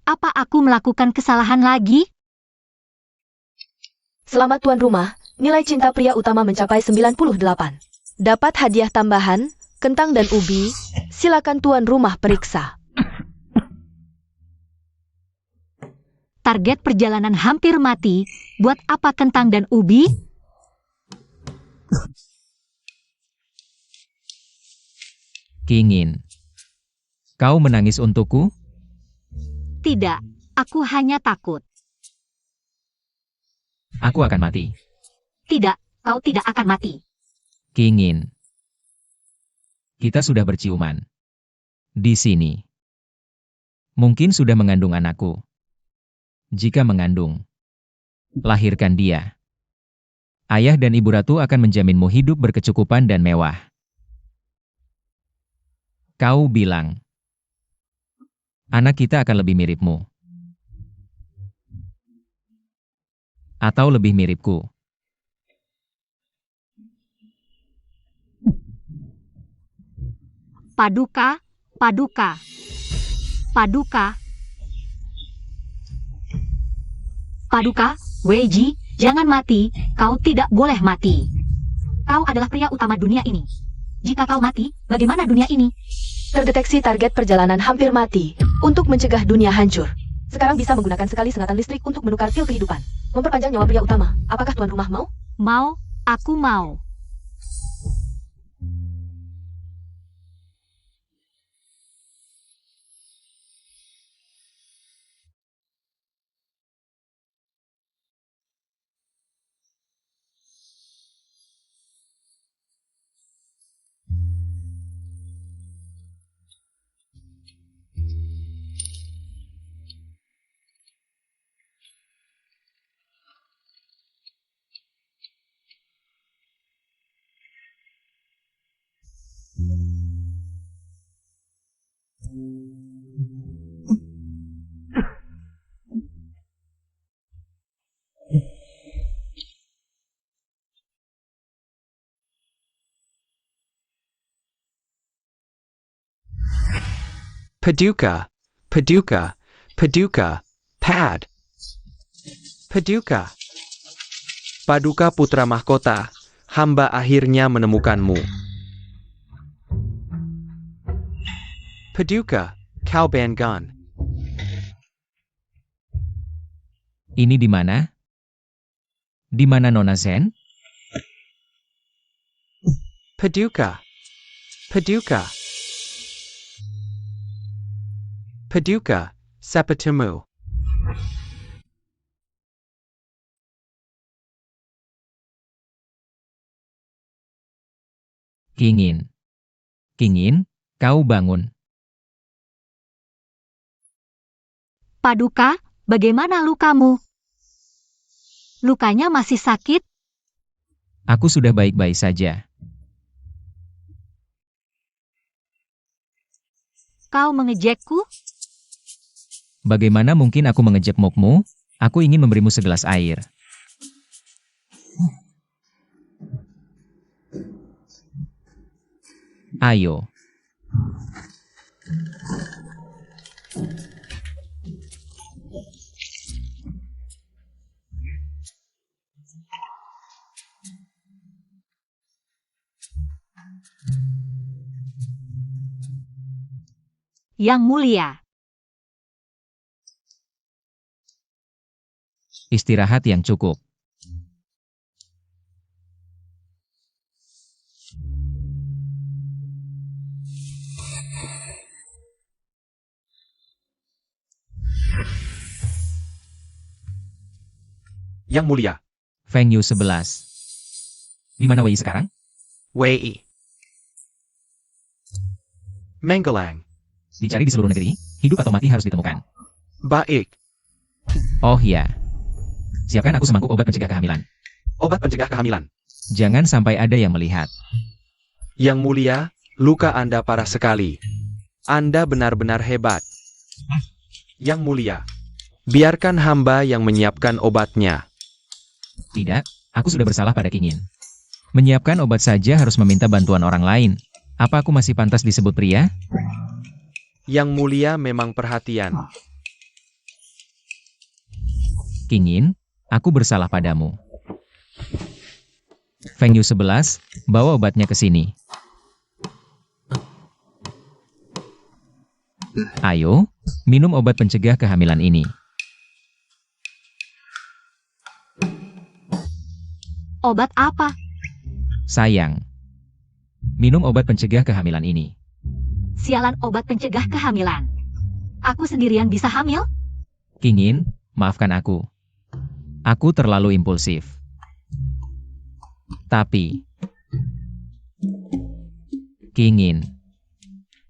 Apa aku melakukan kesalahan lagi? Selamat tuan rumah, nilai cinta pria utama mencapai 98. Dapat hadiah tambahan, kentang dan ubi, silakan tuan rumah periksa. Target perjalanan hampir mati, buat apa kentang dan ubi? Kingin. Kau menangis untukku? Tidak, aku hanya takut. Aku akan mati. Tidak, kau tidak akan mati. Kingin. Kita sudah berciuman. Di sini. Mungkin sudah mengandung anakku. Jika mengandung, lahirkan dia. Ayah dan ibu ratu akan menjaminmu hidup berkecukupan dan mewah. Kau bilang, anak kita akan lebih miripmu. Atau lebih miripku. Paduka, Paduka, Paduka. Paduka, Weiji, jangan mati, kau tidak boleh mati. Kau adalah pria utama dunia ini. Jika kau mati, bagaimana dunia ini? Terdeteksi target perjalanan hampir mati. Untuk mencegah dunia hancur, sekarang bisa menggunakan sekali sengatan listrik untuk menukar pil kehidupan. Memperpanjang nyawa pria utama. Apakah tuan rumah mau? Mau, aku mau. Paduka, Paduka, Paduka, Pad. Paduka. Paduka putra mahkota, hamba akhirnya menemukanmu. Paduka, kau Bangun. Ini di mana? Di mana Nona Zen? Paduka. Paduka. Paduka, Sepatumu. Kingin. Kingin, kau bangun. Paduka, bagaimana lukamu? Lukanya masih sakit? Aku sudah baik-baik saja. Kau mengejekku? Bagaimana mungkin aku mengejek mukmu? Aku ingin memberimu segelas air. Ayo. Yang mulia. Istirahat yang cukup. Yang Mulia. Feng Yu 11. Di mana Wei sekarang? Wei. Menggelang. Dicari di seluruh negeri, hidup atau mati harus ditemukan. Baik. Oh iya. Siapkan aku semangkuk obat pencegah kehamilan. Obat pencegah kehamilan. Jangan sampai ada yang melihat. Yang Mulia, luka Anda parah sekali. Anda benar-benar hebat. Yang Mulia, biarkan hamba yang menyiapkan obatnya. Tidak, aku sudah bersalah pada Kingin. Menyiapkan obat saja harus meminta bantuan orang lain. Apa aku masih pantas disebut pria? Yang Mulia memang perhatian. Kingin, aku bersalah padamu. Feng Yu 11, bawa obatnya ke sini. Ayo, minum obat pencegah kehamilan ini. Obat apa? Sayang. Minum obat pencegah kehamilan ini. Sialan obat pencegah kehamilan. Aku sendirian bisa hamil? Kingin, maafkan aku. Aku terlalu impulsif. Tapi, Kingin.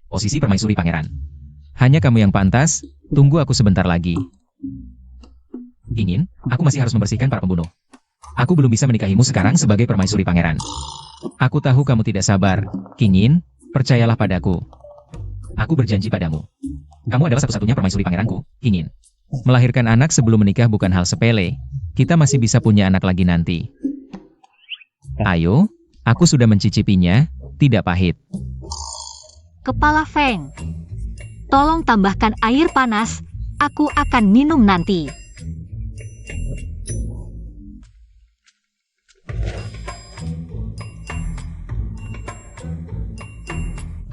Posisi permaisuri pangeran. Hanya kamu yang pantas, tunggu aku sebentar lagi. Kingin, aku masih harus membersihkan para pembunuh. Aku belum bisa menikahimu sekarang sebagai permaisuri pangeran. Aku tahu kamu tidak sabar. Kingin, percayalah padaku. Aku berjanji padamu. Kamu adalah satu-satunya permaisuri pangeranku, Kingin. Melahirkan anak sebelum menikah bukan hal sepele. Kita masih bisa punya anak lagi nanti. Ayo, aku sudah mencicipinya, tidak pahit. Kepala Feng. Tolong tambahkan air panas, aku akan minum nanti.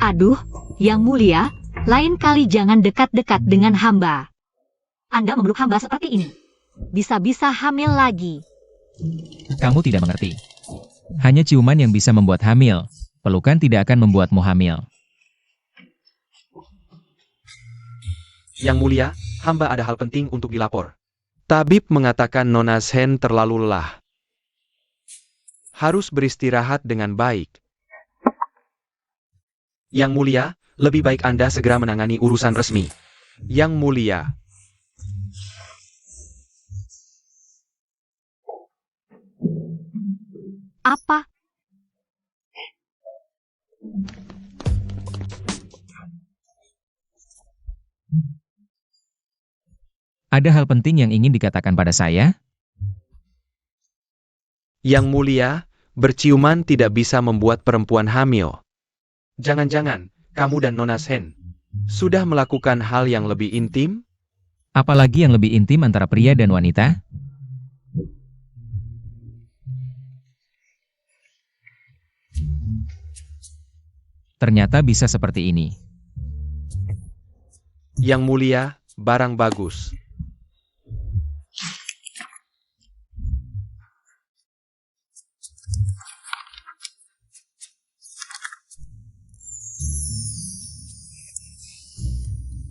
Aduh, Yang Mulia, lain kali jangan dekat-dekat dengan hamba. Anda memeluk hamba seperti ini. Bisa-bisa hamil lagi. Kamu tidak mengerti. Hanya ciuman yang bisa membuat hamil. Pelukan tidak akan membuatmu hamil. Yang Mulia, hamba ada hal penting untuk dilapor. Tabib mengatakan Nona Shen terlalu lelah. Harus beristirahat dengan baik. Yang Mulia, lebih baik Anda segera menangani urusan resmi. Yang Mulia. Apa? Ada hal penting yang ingin dikatakan pada saya? Yang Mulia, berciuman tidak bisa membuat perempuan hamil. Jangan-jangan, kamu dan Nona Shen sudah melakukan hal yang lebih intim? Apalagi yang lebih intim antara pria dan wanita? Ternyata bisa seperti ini. Yang Mulia, barang bagus.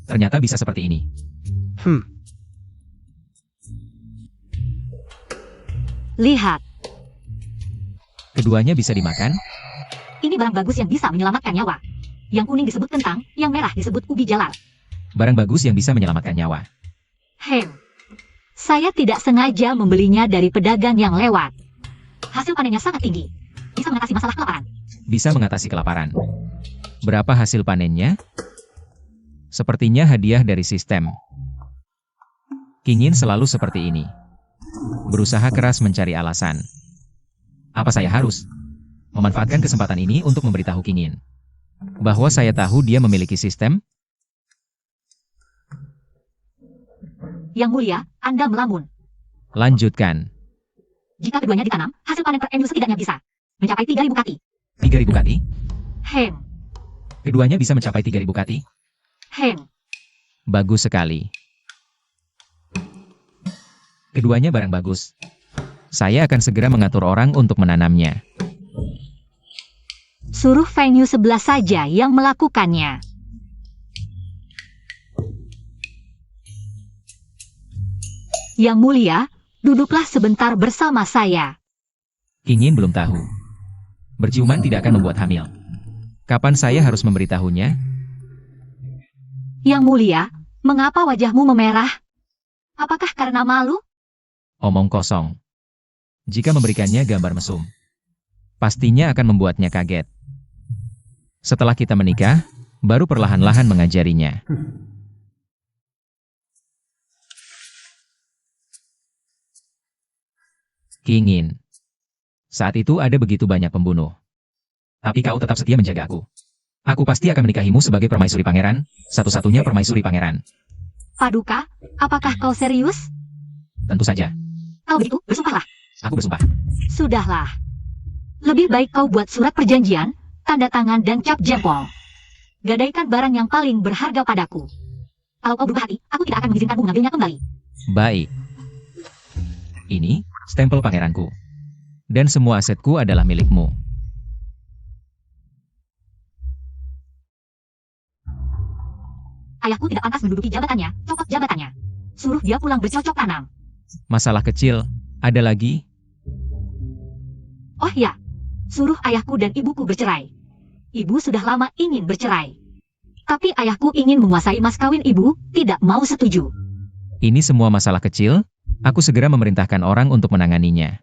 Ternyata bisa seperti ini. Lihat, Keduanya bisa dimakan? ini barang bagus yang bisa menyelamatkan nyawa. Yang kuning disebut kentang, yang merah disebut ubi jalar. Barang bagus yang bisa menyelamatkan nyawa. Saya tidak sengaja membelinya dari pedagang yang lewat. Hasil panennya sangat tinggi. Bisa mengatasi masalah kelaparan. Bisa mengatasi kelaparan. Berapa hasil panennya? Sepertinya hadiah dari sistem. Kingin selalu seperti ini. Berusaha keras mencari alasan. Apa saya harus memanfaatkan kesempatan ini untuk memberitahu Kingin bahwa saya tahu dia memiliki sistem? Yang Mulia, Anda melamun. Lanjutkan. Jika keduanya ditanam, hasil panen per MU setidaknya bisa mencapai 3.000 kaki. 3.000 kaki? Keduanya bisa mencapai 3.000 kaki? Bagus sekali. Keduanya barang bagus. Saya akan segera mengatur orang untuk menanamnya. Suruh Feng Yu 11 saja yang melakukannya. Yang Mulia, Duduklah sebentar bersama saya. Ingin belum tahu. Berciuman tidak akan membuat hamil. Kapan saya harus memberitahunya? Yang mulia, mengapa wajahmu memerah? Apakah karena malu? Omong kosong. Jika memberikannya gambar mesum, pastinya akan membuatnya kaget. Setelah kita menikah, baru perlahan-lahan mengajarinya. Ingin. Saat itu ada begitu banyak pembunuh. Tapi kau tetap setia menjaga aku. Aku pasti akan menikahimu sebagai permaisuri pangeran, satu-satunya permaisuri pangeran. Paduka, apakah kau serius? Tentu saja. Kalau begitu, bersumpahlah. Aku bersumpah. Sudahlah. Lebih baik kau buat surat perjanjian, tanda tangan dan cap jempol. Gadaikan barang yang paling berharga padaku. Kalau kau berubah hati, aku tidak akan mengizinkanmu mengambilnya kembali. Baik. Ini stempel pangeranku. Dan semua asetku adalah milikmu. Ayahku tidak pantas menduduki jabatannya, copot jabatannya. Suruh dia pulang bercocok tanam. Masalah kecil, ada lagi? Oh ya, suruh ayahku dan ibuku bercerai. Ibu sudah lama ingin bercerai. Tapi ayahku ingin menguasai mas kawin ibu, tidak mau setuju. Ini semua masalah kecil, aku segera memerintahkan orang untuk menanganinya.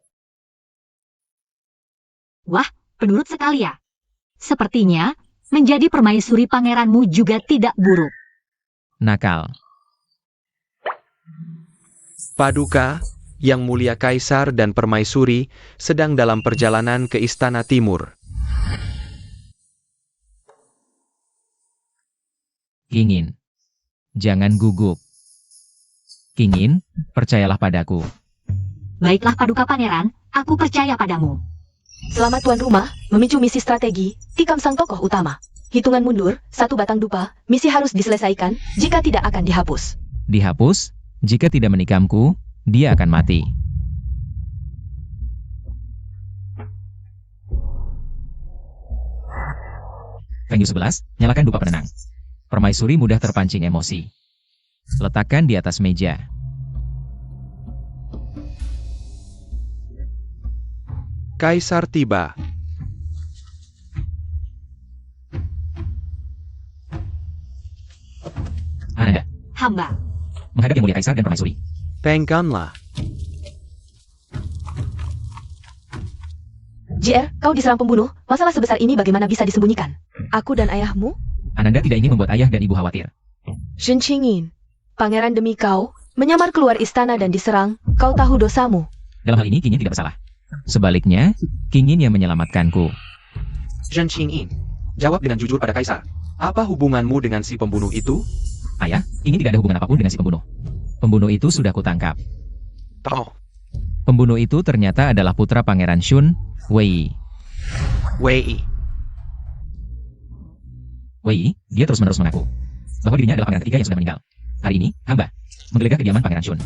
Wah, penurut sekali ya. Sepertinya, menjadi permaisuri pangeranmu juga tidak buruk. Nakal. Paduka, Yang Mulia Kaisar dan Permaisuri sedang dalam perjalanan ke Istana Timur. Ingin. Jangan gugup. Ingin, percayalah padaku. Baiklah paduka pangeran, aku percaya padamu. Selamat tuan rumah, memicu misi strategi, tikam sang tokoh utama. Hitungan mundur, 1 batang dupa, misi harus diselesaikan, jika tidak akan dihapus. Dihapus, jika tidak menikamku, dia akan mati. Venue 11, nyalakan dupa penenang. Permaisuri mudah terpancing emosi. Letakkan di atas meja. Kaisar tiba. Ananda, Hamba. menghadap Yang Mulia Kaisar dan Permaisuri. Pengkanlah. JR, kau diserang pembunuh, masalah sebesar ini bagaimana bisa disembunyikan? Aku dan ayahmu? Ananda tidak ingin membuat ayah dan ibu khawatir. Shen Qingyin, pangeran demi kau, menyamar keluar istana dan diserang, kau tahu dosamu. Dalam hal ini Qingyin tidak bersalah. Sebaliknya, Qingyin yang menyelamatkanku. Zhen Qingyin, jawab dengan jujur pada Kaisar. Apa hubunganmu dengan si pembunuh itu? Ayah, Qingyin tidak ada hubungan apapun dengan si pembunuh. Pembunuh itu sudah kutangkap. Tahu. Pembunuh itu ternyata adalah putra Pangeran Shun, Wei. Wei. Wei, dia terus-menerus mengaku bahwa dirinya adalah pangeran ketiga yang sudah meninggal. Hari ini, hamba menggeledah kediaman Pangeran Shun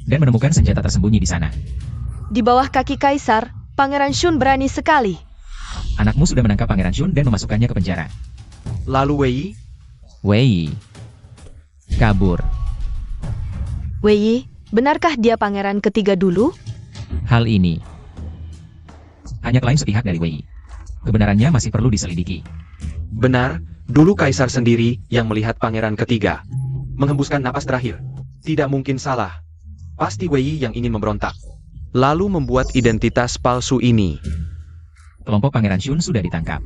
dan menemukan senjata tersembunyi di sana. Di bawah kaki Kaisar, Pangeran Shun berani sekali. Anakmu sudah menangkap Pangeran Shun dan memasukkannya ke penjara. Lalu Wei? Wei kabur. Wei, benarkah dia pangeran ketiga dulu? Hal ini hanya klaim sepihak dari Wei. Kebenarannya masih perlu diselidiki. Benar, dulu Kaisar sendiri yang melihat pangeran ketiga. Menghembuskan napas terakhir. Tidak mungkin salah. Pasti Wei yang ingin memberontak. Lalu membuat identitas palsu ini. Kelompok Pangeran Shun sudah ditangkap.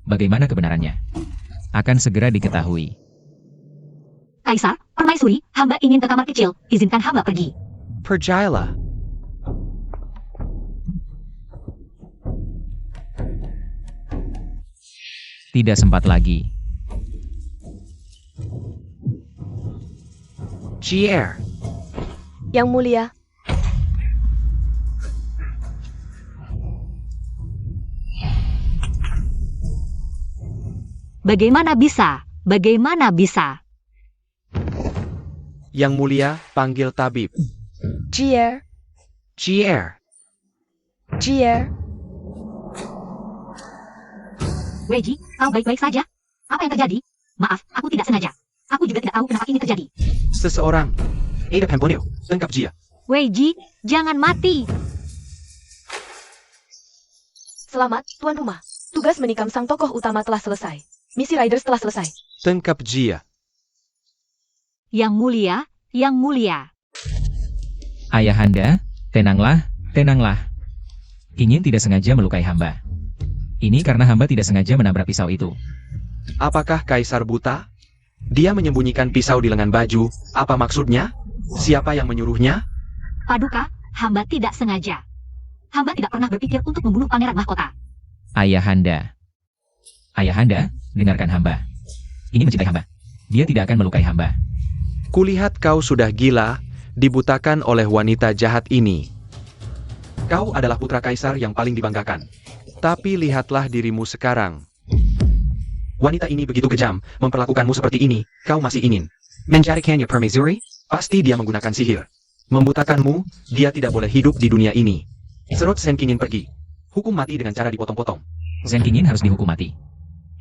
Bagaimana kebenarannya? Akan segera diketahui. Kaisar, permaisuri, hamba ingin ke kamar kecil, izinkan hamba pergi. Percayalah. Tidak sempat lagi. JR. Yang Mulia. Bagaimana bisa? Bagaimana bisa? Yang Mulia, panggil tabib. JR, JR. JR. Weiji, kau baik-baik saja? Apa yang terjadi? Maaf, aku tidak sengaja. Aku juga tidak tahu kenapa ini terjadi. Seseorang. Ada Pamboneo, lengkap dia. Weiji, jangan mati. Selamat, tuan rumah. Tugas menikam sang tokoh utama telah selesai. Misi Riders telah selesai. Tangkap dia. Yang mulia, yang mulia. Ayahanda, tenanglah, tenanglah. Ingin tidak sengaja melukai hamba. Ini karena hamba tidak sengaja menabrak pisau itu. Apakah Kaisar buta? Dia menyembunyikan pisau di lengan baju. Apa maksudnya? Siapa yang menyuruhnya? Paduka, hamba tidak sengaja. Hamba tidak pernah berpikir untuk membunuh pangeran mahkota. Ayahanda. Ayahanda, dengarkan hamba. Ini mencintai hamba. Dia tidak akan melukai hamba. Kulihat kau sudah gila, dibutakan oleh wanita jahat ini. Kau adalah putra kaisar yang paling dibanggakan. Tapi lihatlah dirimu sekarang. Wanita ini begitu kejam, memperlakukanmu seperti ini, kau masih ingin menjadikannya permaisuri? Pasti dia menggunakan sihir. Membutakanmu, dia tidak boleh hidup di dunia ini. Serut Sen ingin pergi. Hukum mati dengan cara dipotong-potong. Zen Kingin harus dihukum mati.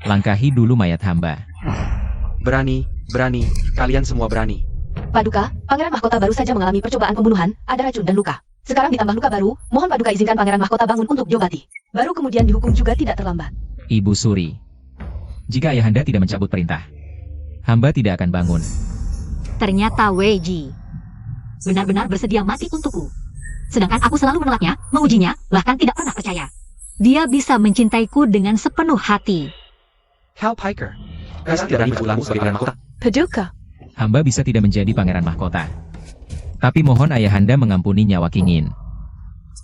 Langkahi dulu mayat hamba. Berani, berani, kalian semua berani. Paduka, pangeran mahkota baru saja mengalami percobaan pembunuhan, ada racun dan luka. Sekarang ditambah luka baru, mohon Paduka izinkan pangeran mahkota bangun untuk diobati. Baru kemudian dihukum juga tidak terlambat. Ibu Suri. Jika ayahanda tidak mencabut perintah, hamba tidak akan bangun. Ternyata Weiji benar-benar bersedia mati untukku. Sedangkan aku selalu menolaknya, mengujinya, bahkan tidak pernah percaya. Dia bisa mencintaiku dengan sepenuh hati. Hal Piker. Kaisar tidak berani mencabutmu sebagai pangeran mahkota. Paduka, Hamba bisa tidak menjadi pangeran mahkota. Tapi mohon ayahanda mengampuni nyawa Kingin.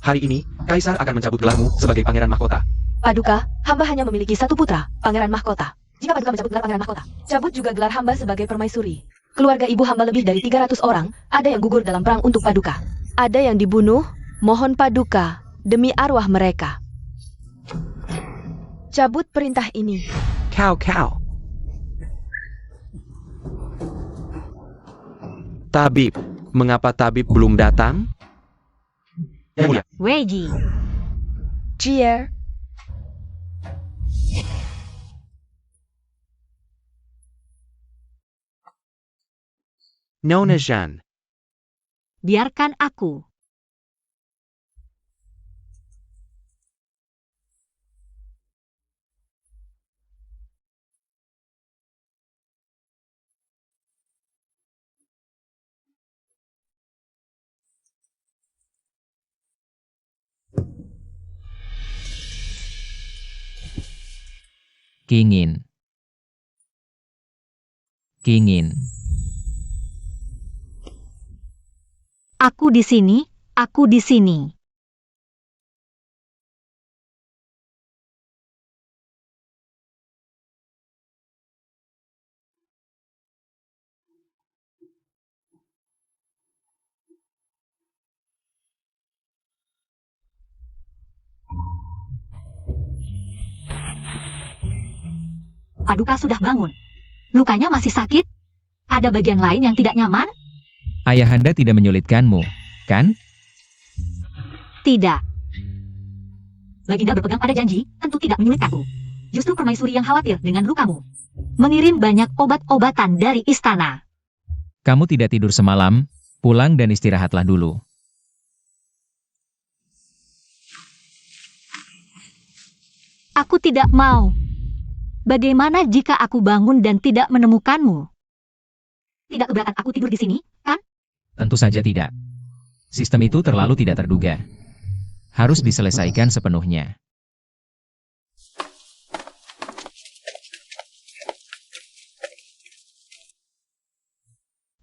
Hari ini, Kaisar akan mencabut gelarmu sebagai pangeran mahkota. Paduka, hamba hanya memiliki satu putra, pangeran mahkota. Jika Paduka mencabut gelar pangeran mahkota, cabut juga gelar hamba sebagai permaisuri. Keluarga ibu hamba lebih dari 300 orang, ada yang gugur dalam perang untuk Paduka. Ada yang dibunuh, mohon Paduka, demi arwah mereka. Cabut perintah ini. Kau. Tabib, mengapa tabib belum datang? Yang mulia. Weiji, Jier, Nona Jean. biarkan aku. Kingin. Aku di sini, aku di sini. Paduka sudah bangun. Lukanya masih sakit? Ada bagian lain yang tidak nyaman? Ayahanda tidak menyulitkanmu, kan? Tidak. Baginda berpegang pada janji, tentu tidak menyulitkanku. Justru permaisuri yang khawatir dengan lukamu. Mengirim banyak obat-obatan dari istana. Kamu tidak tidur semalam, pulang dan istirahatlah dulu. Aku tidak mau. Bagaimana jika aku bangun dan tidak menemukanmu? Tidak keberatan aku tidur di sini, kan? Tentu saja tidak. Sistem itu terlalu tidak terduga. Harus diselesaikan sepenuhnya.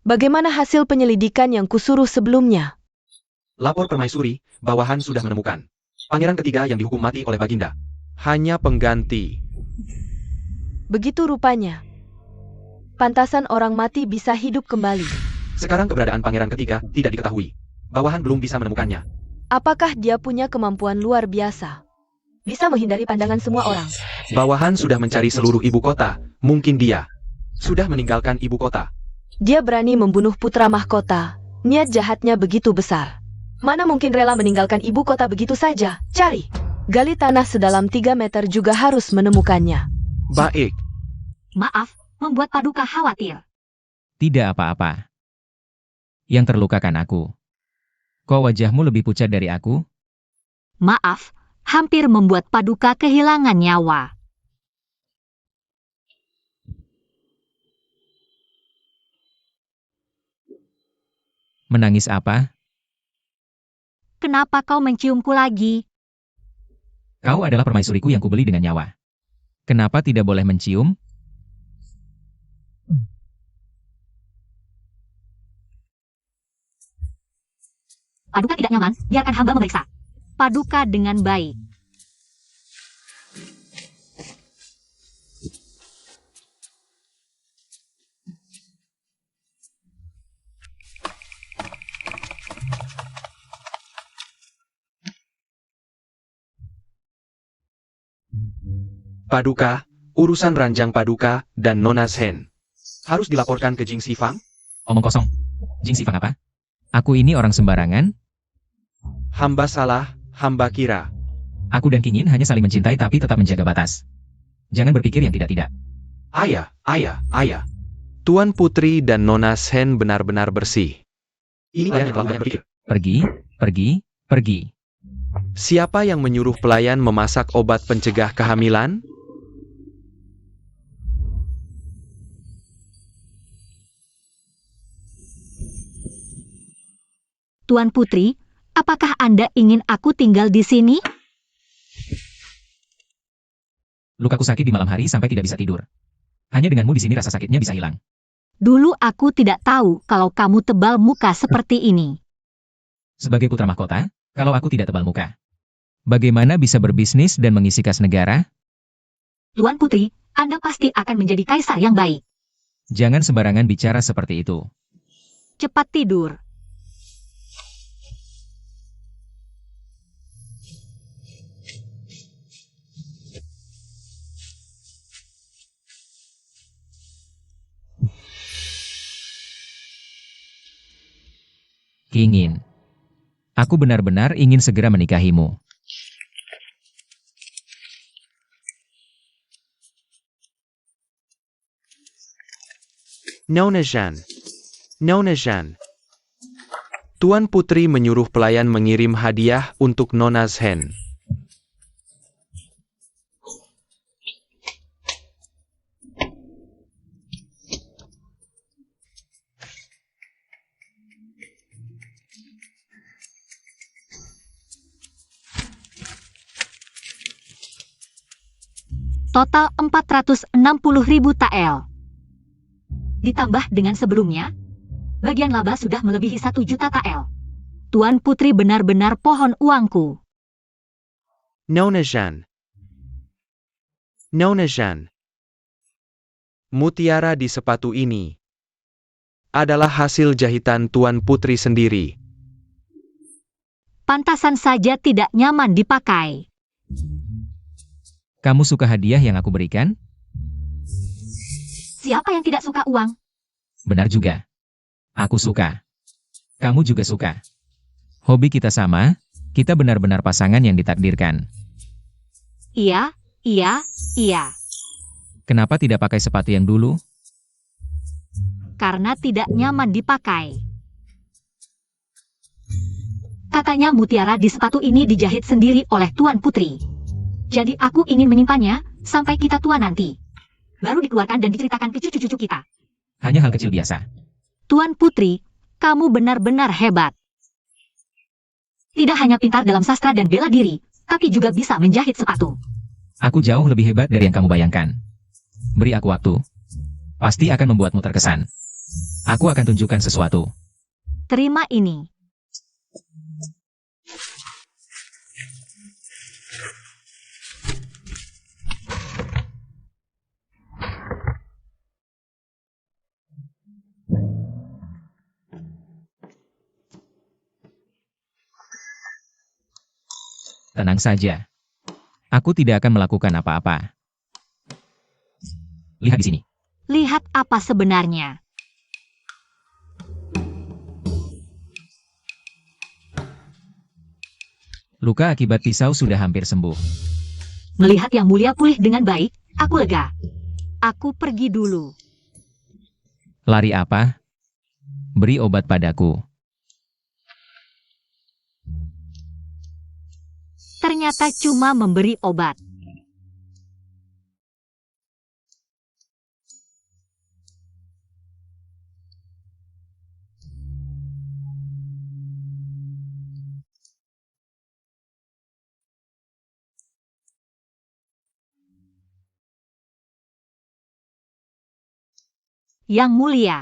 bagaimana hasil penyelidikan yang kusuruh sebelumnya? Lapor permaisuri, bawahan sudah menemukan pangeran ketiga yang dihukum mati oleh Baginda. Hanya pengganti. Begitu rupanya. Pantasan orang mati bisa hidup kembali. Sekarang keberadaan pangeran ketiga tidak diketahui. Bawahan belum bisa menemukannya. Apakah dia punya kemampuan luar biasa? Bisa menghindari pandangan semua orang. Bawahan sudah mencari seluruh ibu kota. Mungkin dia sudah meninggalkan ibu kota. Dia berani membunuh putra mahkota. Niat jahatnya begitu besar. Mana mungkin rela meninggalkan ibu kota begitu saja? Cari. Gali tanah sedalam 3 meter juga harus menemukannya. Baik. Maaf, membuat Paduka khawatir. Tidak apa-apa. Yang terluka kan aku. Kok wajahmu lebih pucat dari aku? Maaf, hampir membuat Paduka kehilangan nyawa. Menangis apa? Kenapa kau menciumku lagi? Kau adalah permaisuriku yang kubeli dengan nyawa. Kenapa tidak boleh mencium? Paduka tidak nyaman, biarkan hamba memeriksa. Paduka dengan baik. Paduka, urusan ranjang Paduka dan Nona Shen harus dilaporkan ke Jing Sifang? Omong kosong. Jing Sifang apa? Aku ini orang sembarangan? Hamba salah, hamba kira. Aku dan Kingin hanya saling mencintai tapi tetap menjaga batas. Jangan berpikir yang tidak-tidak. Ayah. Tuan Putri dan Nona Shen benar-benar bersih. Ini pelayan yang telah banyak berpikir. Pergi. Siapa yang menyuruh pelayan memasak obat pencegah kehamilan? Tuan Putri, apakah Anda ingin aku tinggal di sini? Lukaku sakit di malam hari sampai tidak bisa tidur. Hanya denganmu di sini rasa sakitnya bisa hilang. Dulu aku tidak tahu kalau kamu tebal muka seperti ini. Sebagai putra mahkota, kalau aku tidak tebal muka, bagaimana bisa berbisnis dan mengisi kas negara? Tuan Putri, Anda pasti akan menjadi kaisar yang baik. Jangan sembarangan bicara seperti itu. Cepat tidur. Kingin. Aku benar-benar ingin segera menikahimu. Nona Shen. Tuan Putri menyuruh pelayan mengirim hadiah untuk Nona Shen. Total 460.000 tael. Ditambah dengan sebelumnya, bagian laba sudah melebihi 1 juta tael. Tuan Putri benar-benar pohon uangku. Nona Shen. Mutiara di sepatu ini adalah hasil jahitan Tuan Putri sendiri. Pantasan saja tidak nyaman dipakai. Kamu suka hadiah yang aku berikan? Siapa yang tidak suka uang? Benar juga. Aku suka. Kamu juga suka. Hobi kita sama, kita benar-benar pasangan yang ditakdirkan. Iya. Kenapa tidak pakai sepatu yang dulu? Karena tidak nyaman dipakai. Katanya mutiara di sepatu ini dijahit sendiri oleh Tuan Putri. Jadi aku ingin menyimpannya sampai kita tua nanti. Baru dikeluarkan dan diceritakan ke cucu-cucu kita. Hanya hal kecil biasa. Tuan Putri, kamu benar-benar hebat. Tidak hanya pintar dalam sastra dan bela diri, tapi juga bisa menjahit sepatu. Aku jauh lebih hebat dari yang kamu bayangkan. Beri aku waktu. Pasti akan membuatmu terkesan. Aku akan tunjukkan sesuatu. Terima ini. Tenang saja. Aku tidak akan melakukan apa-apa. Lihat di sini. Lihat apa sebenarnya. Luka akibat pisau sudah hampir sembuh. Melihat yang mulia pulih dengan baik, aku lega. Aku pergi dulu. Lari apa? Beri obat padaku. ternyata cuma memberi obat. Yang mulia,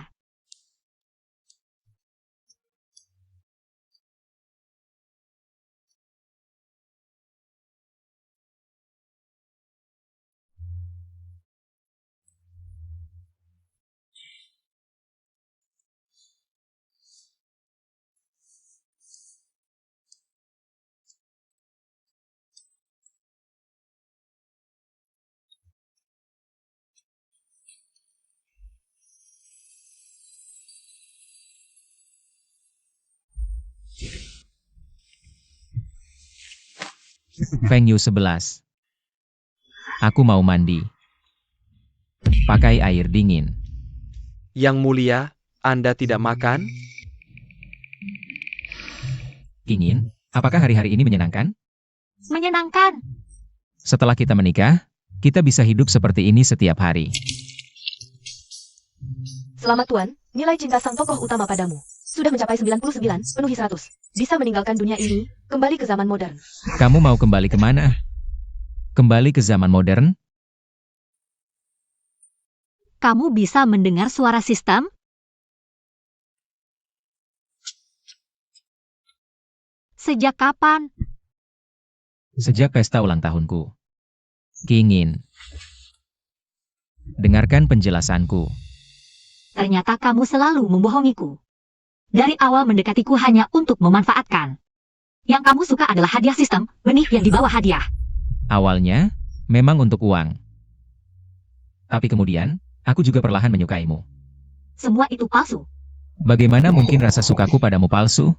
Feng Yu 11. Aku mau mandi. Pakai air dingin. Yang mulia, Anda tidak makan? Ingin? Apakah hari-hari ini menyenangkan? menyenangkan. Setelah kita menikah, kita bisa hidup seperti ini setiap hari. Selamat Tuan, nilai cinta sang tokoh utama padamu sudah mencapai 99, penuhi 100. Bisa meninggalkan dunia ini, kembali ke zaman modern. Kamu mau kembali kemana? Kembali ke zaman modern? Kamu bisa mendengar suara sistem? Sejak kapan? Sejak pesta ulang tahunku. Ingin. Dengarkan penjelasanku. Ternyata kamu selalu membohongiku. Dari awal mendekatiku hanya untuk memanfaatkan. Yang kamu suka adalah hadiah sistem, benih yang dibawa hadiah. Awalnya, memang untuk uang. Tapi kemudian, aku juga perlahan menyukaimu. Semua itu palsu. Bagaimana mungkin rasa sukaku padamu palsu?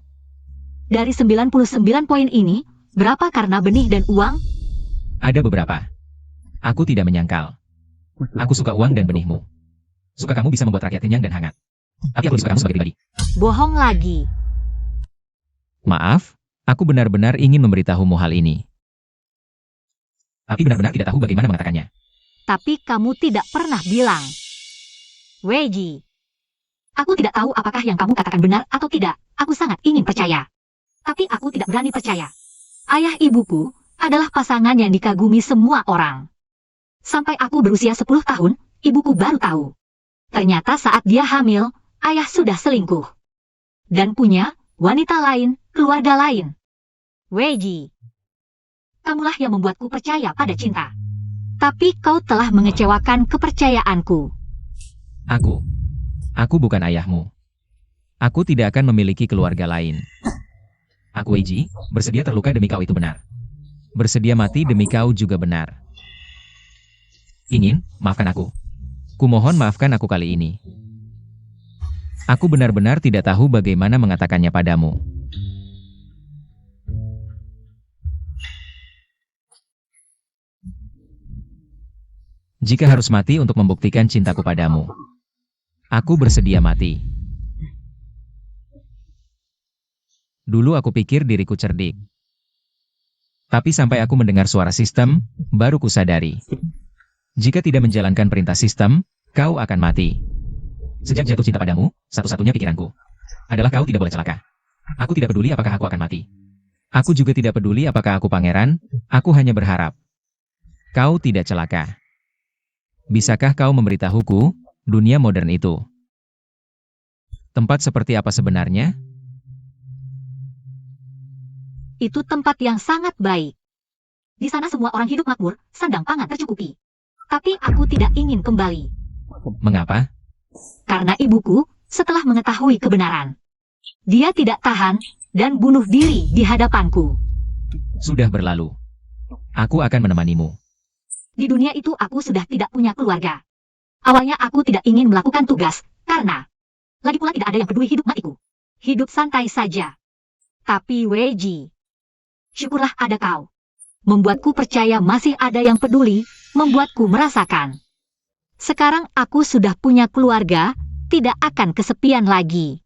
Dari 99 poin ini, berapa karena benih dan uang? Ada beberapa. Aku tidak menyangkal. Aku suka uang dan benihmu. Suka kamu bisa membuat rakyat kenyang dan hangat. Tapi aku lebih suka kamu sebagai pribadi. Bohong lagi. Maaf, aku benar-benar ingin memberitahumu hal ini. Tapi benar-benar tidak tahu bagaimana mengatakannya. Tapi kamu tidak pernah bilang. Weiji. Aku tidak tahu apakah yang kamu katakan benar atau tidak. Aku sangat ingin percaya. Tapi aku tidak berani percaya. Ayah ibuku adalah pasangan yang dikagumi semua orang. Sampai aku berusia 10 tahun, ibuku baru tahu. Ternyata saat dia hamil, ayah sudah selingkuh. Dan punya wanita lain, keluarga lain. Weiji. Kamulah yang membuatku percaya pada cinta. Tapi kau telah mengecewakan kepercayaanku. Aku bukan ayahmu. Aku tidak akan memiliki keluarga lain. Aku Weiji, bersedia terluka demi kau itu benar. Bersedia mati demi kau juga benar. Ingin, maafkan aku. Kumohon maafkan aku kali ini. Aku benar-benar tidak tahu bagaimana mengatakannya padamu. Jika harus mati untuk membuktikan cintaku padamu, aku bersedia mati. Dulu aku pikir diriku cerdik. Tapi sampai aku mendengar suara sistem, baru kusadari. Jika tidak menjalankan perintah sistem, kau akan mati. Sejak jatuh cinta padamu, satu-satunya pikiranku adalah kau tidak boleh celaka. Aku tidak peduli apakah aku akan mati. Aku juga tidak peduli apakah aku pangeran, aku hanya berharap kau tidak celaka. Bisakah kau memberitahuku, dunia modern itu tempat seperti apa sebenarnya? Itu tempat yang sangat baik. Di sana semua orang hidup makmur, sandang pangan tercukupi. Tapi aku tidak ingin kembali. Mengapa? Karena ibuku, setelah mengetahui kebenaran, dia tidak tahan dan bunuh diri di hadapanku. Sudah berlalu. Aku akan menemanimu. Di dunia itu aku sudah tidak punya keluarga. Awalnya aku tidak ingin melakukan tugas, karena lagi pula tidak ada yang peduli hidup matiku. Hidup santai saja. Tapi Weiji, syukurlah ada kau. Membuatku percaya masih ada yang peduli, membuatku merasakan. Sekarang aku sudah punya keluarga, tidak akan kesepian lagi.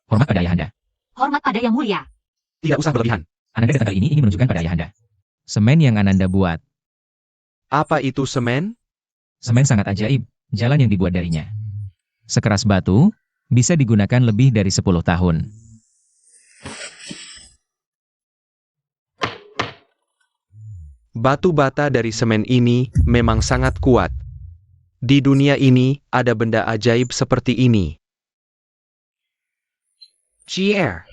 Hormat pada ayahanda. hormat pada Yang Mulia. Tidak usah berlebihan. Ananda datang kali ini ingin menunjukkan pada ayahanda semen yang Ananda buat. Apa itu semen? Semen sangat ajaib, jalan yang dibuat darinya sekeras batu, bisa digunakan lebih dari 10 tahun. Batu bata dari semen ini memang sangat kuat. Di dunia ini ada benda ajaib seperti ini. Cier,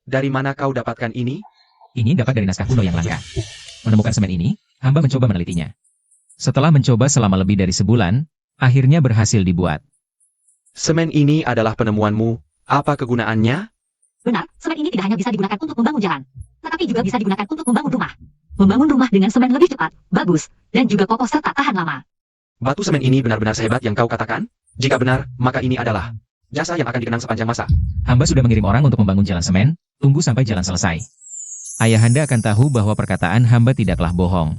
dari mana kau dapatkan ini? Ini dapat dari naskah kuno yang langka. Menemukan semen ini, hamba mencoba menelitinya. Setelah mencoba selama lebih dari sebulan, akhirnya berhasil dibuat. Semen ini adalah penemuanmu. Apa kegunaannya? Benar, semen ini tidak hanya bisa digunakan untuk membangun jalan, tetapi juga bisa digunakan untuk membangun rumah. Membangun rumah dengan semen lebih cepat, bagus, dan juga kokoh serta tahan lama. Batu semen ini benar-benar sehebat yang kau katakan? Jika benar, maka ini adalah jasa yang akan dikenang sepanjang masa. Hamba sudah mengirim orang untuk membangun jalan semen, tunggu sampai jalan selesai. Ayahanda akan tahu bahwa perkataan hamba tidaklah bohong.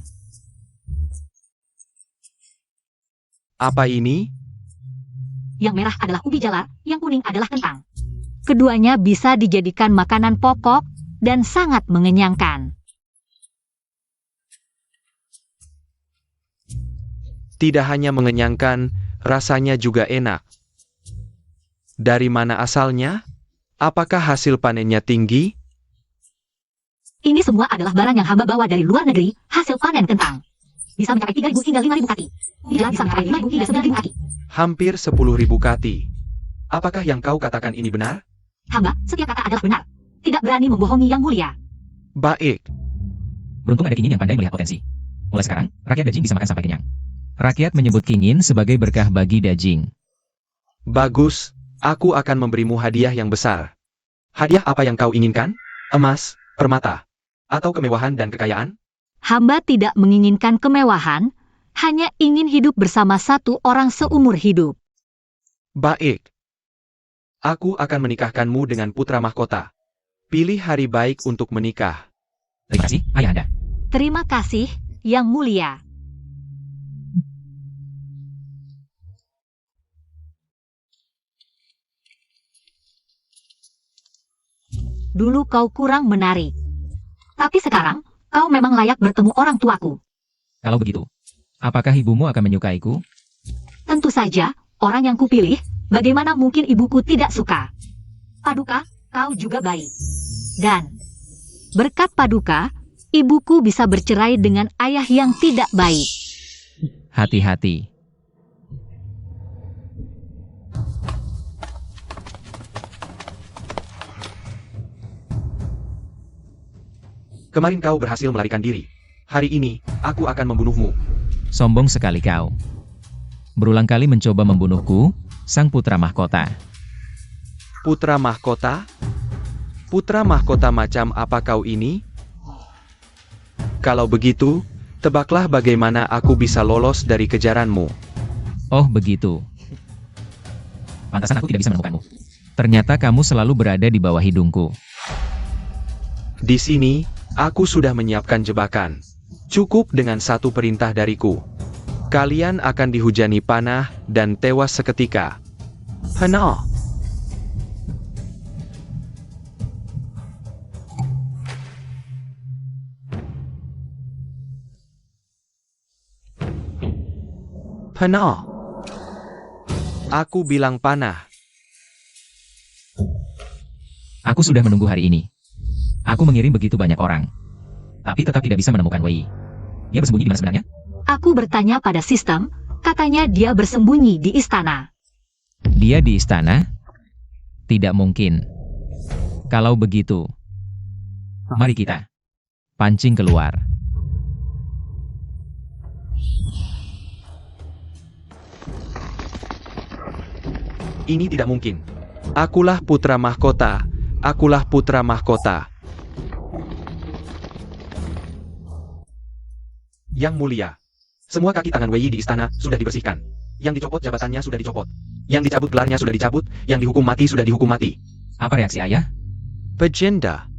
Apa ini? Yang merah adalah ubi jalar, yang kuning adalah kentang. Keduanya bisa dijadikan makanan pokok dan sangat mengenyangkan. Tidak hanya mengenyangkan, rasanya juga enak. Dari mana asalnya? Apakah hasil panennya tinggi? Ini semua adalah barang yang hamba bawa dari luar negeri, hasil panen kentang. Bisa mencapai 3.000 hingga 5.000 kati. Tidak bisa mencapai 5.000 hingga 9.000 kati. Hampir 10.000 kati. Apakah yang kau katakan ini benar? Hamba, setiap kata adalah benar. Tidak berani membohongi Yang Mulia. Baik. Beruntung ada Kingin yang pandai melihat potensi. Mulai sekarang, rakyat Dajing bisa makan sampai kenyang. Rakyat menyebut Kingin sebagai berkah bagi Dajing. Bagus, aku akan memberimu hadiah yang besar. Hadiah apa yang kau inginkan? Emas, permata, atau kemewahan dan kekayaan? Hamba tidak menginginkan kemewahan, hanya ingin hidup bersama satu orang seumur hidup. Baik. Aku akan menikahkanmu dengan putra mahkota. Pilih hari baik untuk menikah. Terima kasih, ayahanda. Terima kasih, Yang Mulia. Dulu kau kurang menarik. Tapi sekarang, kau memang layak bertemu orang tuaku. Kalau begitu, apakah ibumu akan menyukaiku? Tentu saja, orang yang kupilih, bagaimana mungkin ibuku tidak suka? Paduka, kau juga baik. Dan, berkat Paduka, ibuku bisa bercerai dengan ayah yang tidak baik. Hati-hati. Kemarin kau berhasil melarikan diri. Hari ini, aku akan membunuhmu. Sombong sekali kau. Berulang kali mencoba membunuhku, sang putra mahkota. Putra mahkota? Putra mahkota macam apa kau ini? Kalau begitu, tebaklah bagaimana aku bisa lolos dari kejaranmu. Oh begitu. Pantasan aku tidak bisa menemukanmu. Ternyata kamu selalu berada di bawah hidungku. Di sini, aku sudah menyiapkan jebakan. Cukup dengan satu perintah dariku. Kalian akan dihujani panah dan tewas seketika. Hana. Panah. Aku bilang panah. Aku sudah menunggu hari ini. Aku mengirim begitu banyak orang. Tapi tetap tidak bisa menemukan Wei. Dia bersembunyi di mana sebenarnya? Aku bertanya pada sistem, katanya dia bersembunyi di istana. Dia di istana? Tidak mungkin. Kalau begitu, mari kita pancing keluar. Ini tidak mungkin. Akulah putra mahkota. Akulah putra mahkota. Yang Mulia. Semua kaki tangan Wei di istana sudah dibersihkan. Yang dicopot jabatannya sudah dicopot. Yang dicabut gelarnya sudah dicabut. Yang dihukum mati sudah dihukum mati. Apa reaksi ayah? Pejenda.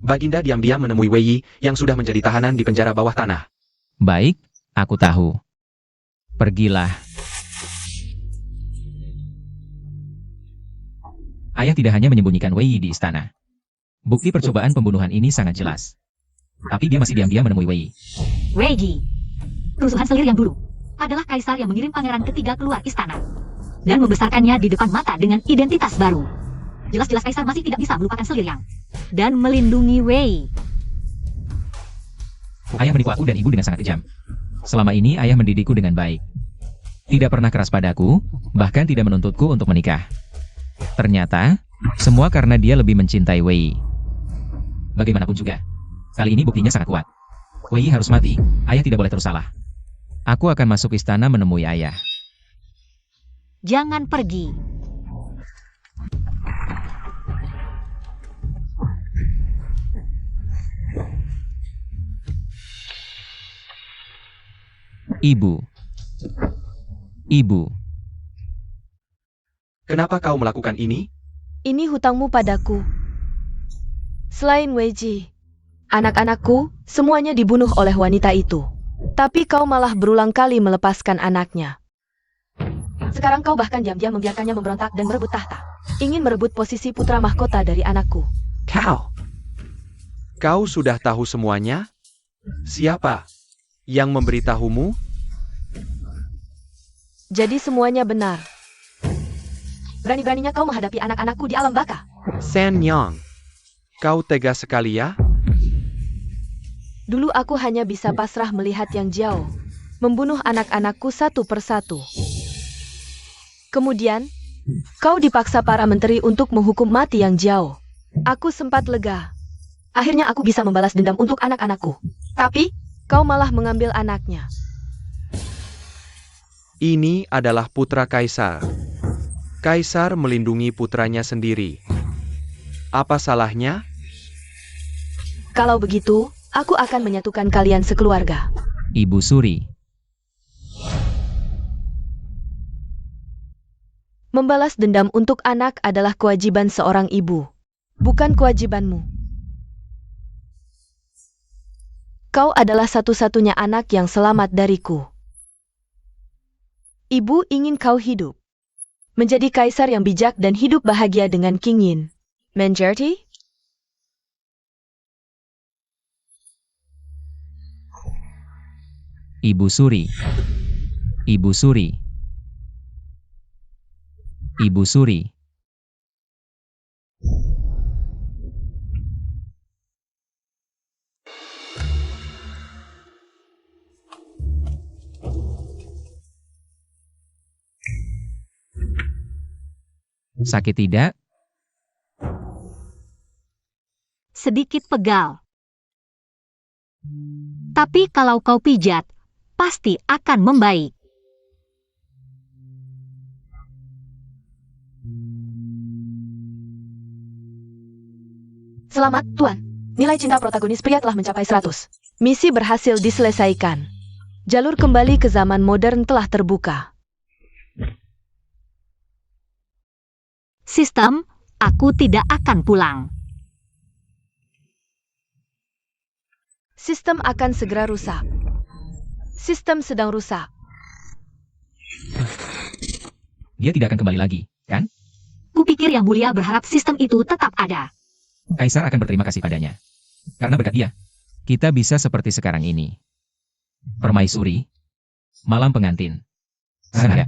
Baginda diam-diam menemui Wei yang sudah menjadi tahanan di penjara bawah tanah. Baik, aku tahu. Pergilah. Ayah tidak hanya menyembunyikan Wei di istana. Bukti percobaan pembunuhan ini sangat jelas. Tapi dia masih diam-diam menemui Wei. Wei Ji, rusuhan selir yang dulu adalah kaisar yang mengirim pangeran ketiga keluar istana dan membesarkannya di depan mata dengan identitas baru. Jelas-jelas kaisar masih tidak bisa melupakan selir yang dan melindungi Wei. Ayah menipu aku dan ibu dengan sangat kejam. Selama ini ayah mendidikku dengan baik. Tidak pernah keras padaku, bahkan tidak menuntutku untuk menikah. Ternyata, semua karena dia lebih mencintai Wei. Bagaimanapun juga, kali ini buktinya sangat kuat. Wei harus mati, ayah tidak boleh terus salah. Aku akan masuk istana menemui ayah. Jangan pergi. Ibu. Ibu. Kenapa kau melakukan ini? Ini hutangmu padaku. Selain Weiji, anak-anakku semuanya dibunuh oleh wanita itu. Tapi kau malah berulang kali melepaskan anaknya. Sekarang kau bahkan diam-diam membiarkannya memberontak dan merebut tahta. Ingin merebut posisi putra mahkota dari anakku. Kau sudah tahu semuanya? Siapa yang memberitahumu? Jadi semuanya benar. Berani-beraninya kau menghadapi anak-anakku di alam baka. San Yang, kau tega sekali ya? Dulu aku hanya bisa pasrah melihat yang jauh, membunuh anak-anakku satu persatu. Kemudian, kau dipaksa para menteri untuk menghukum mati yang jauh. Aku sempat lega. Akhirnya aku bisa membalas dendam untuk anak-anakku. Tapi, kau malah mengambil anaknya. Ini adalah putra kaisar. Kaisar melindungi putranya sendiri. Apa salahnya? Kalau begitu, aku akan menyatukan kalian sekeluarga. Ibu Suri. Membalas dendam untuk anak adalah kewajiban seorang ibu, bukan kewajibanmu. Kau adalah satu-satunya anak yang selamat dariku. Ibu ingin kau hidup. Menjadi kaisar yang bijak dan hidup bahagia dengan King Yin. Mengerti? Ibu Suri. Ibu Suri. Ibu Suri. Sakit tidak? Sedikit pegal. Tapi kalau kau pijat, pasti akan membaik. Selamat, Tuan. Nilai cinta protagonis pria telah mencapai 100. Misi berhasil diselesaikan. Jalur kembali ke zaman modern telah terbuka. Sistem, aku tidak akan pulang. Sistem akan segera rusak. Sistem sedang rusak. Dia tidak akan kembali lagi, kan? Kupikir Yang Mulia berharap sistem itu tetap ada. Kaisar akan berterima kasih padanya. Karena berkat dia, kita bisa seperti sekarang ini. Permaisuri, malam pengantin. Sana ya.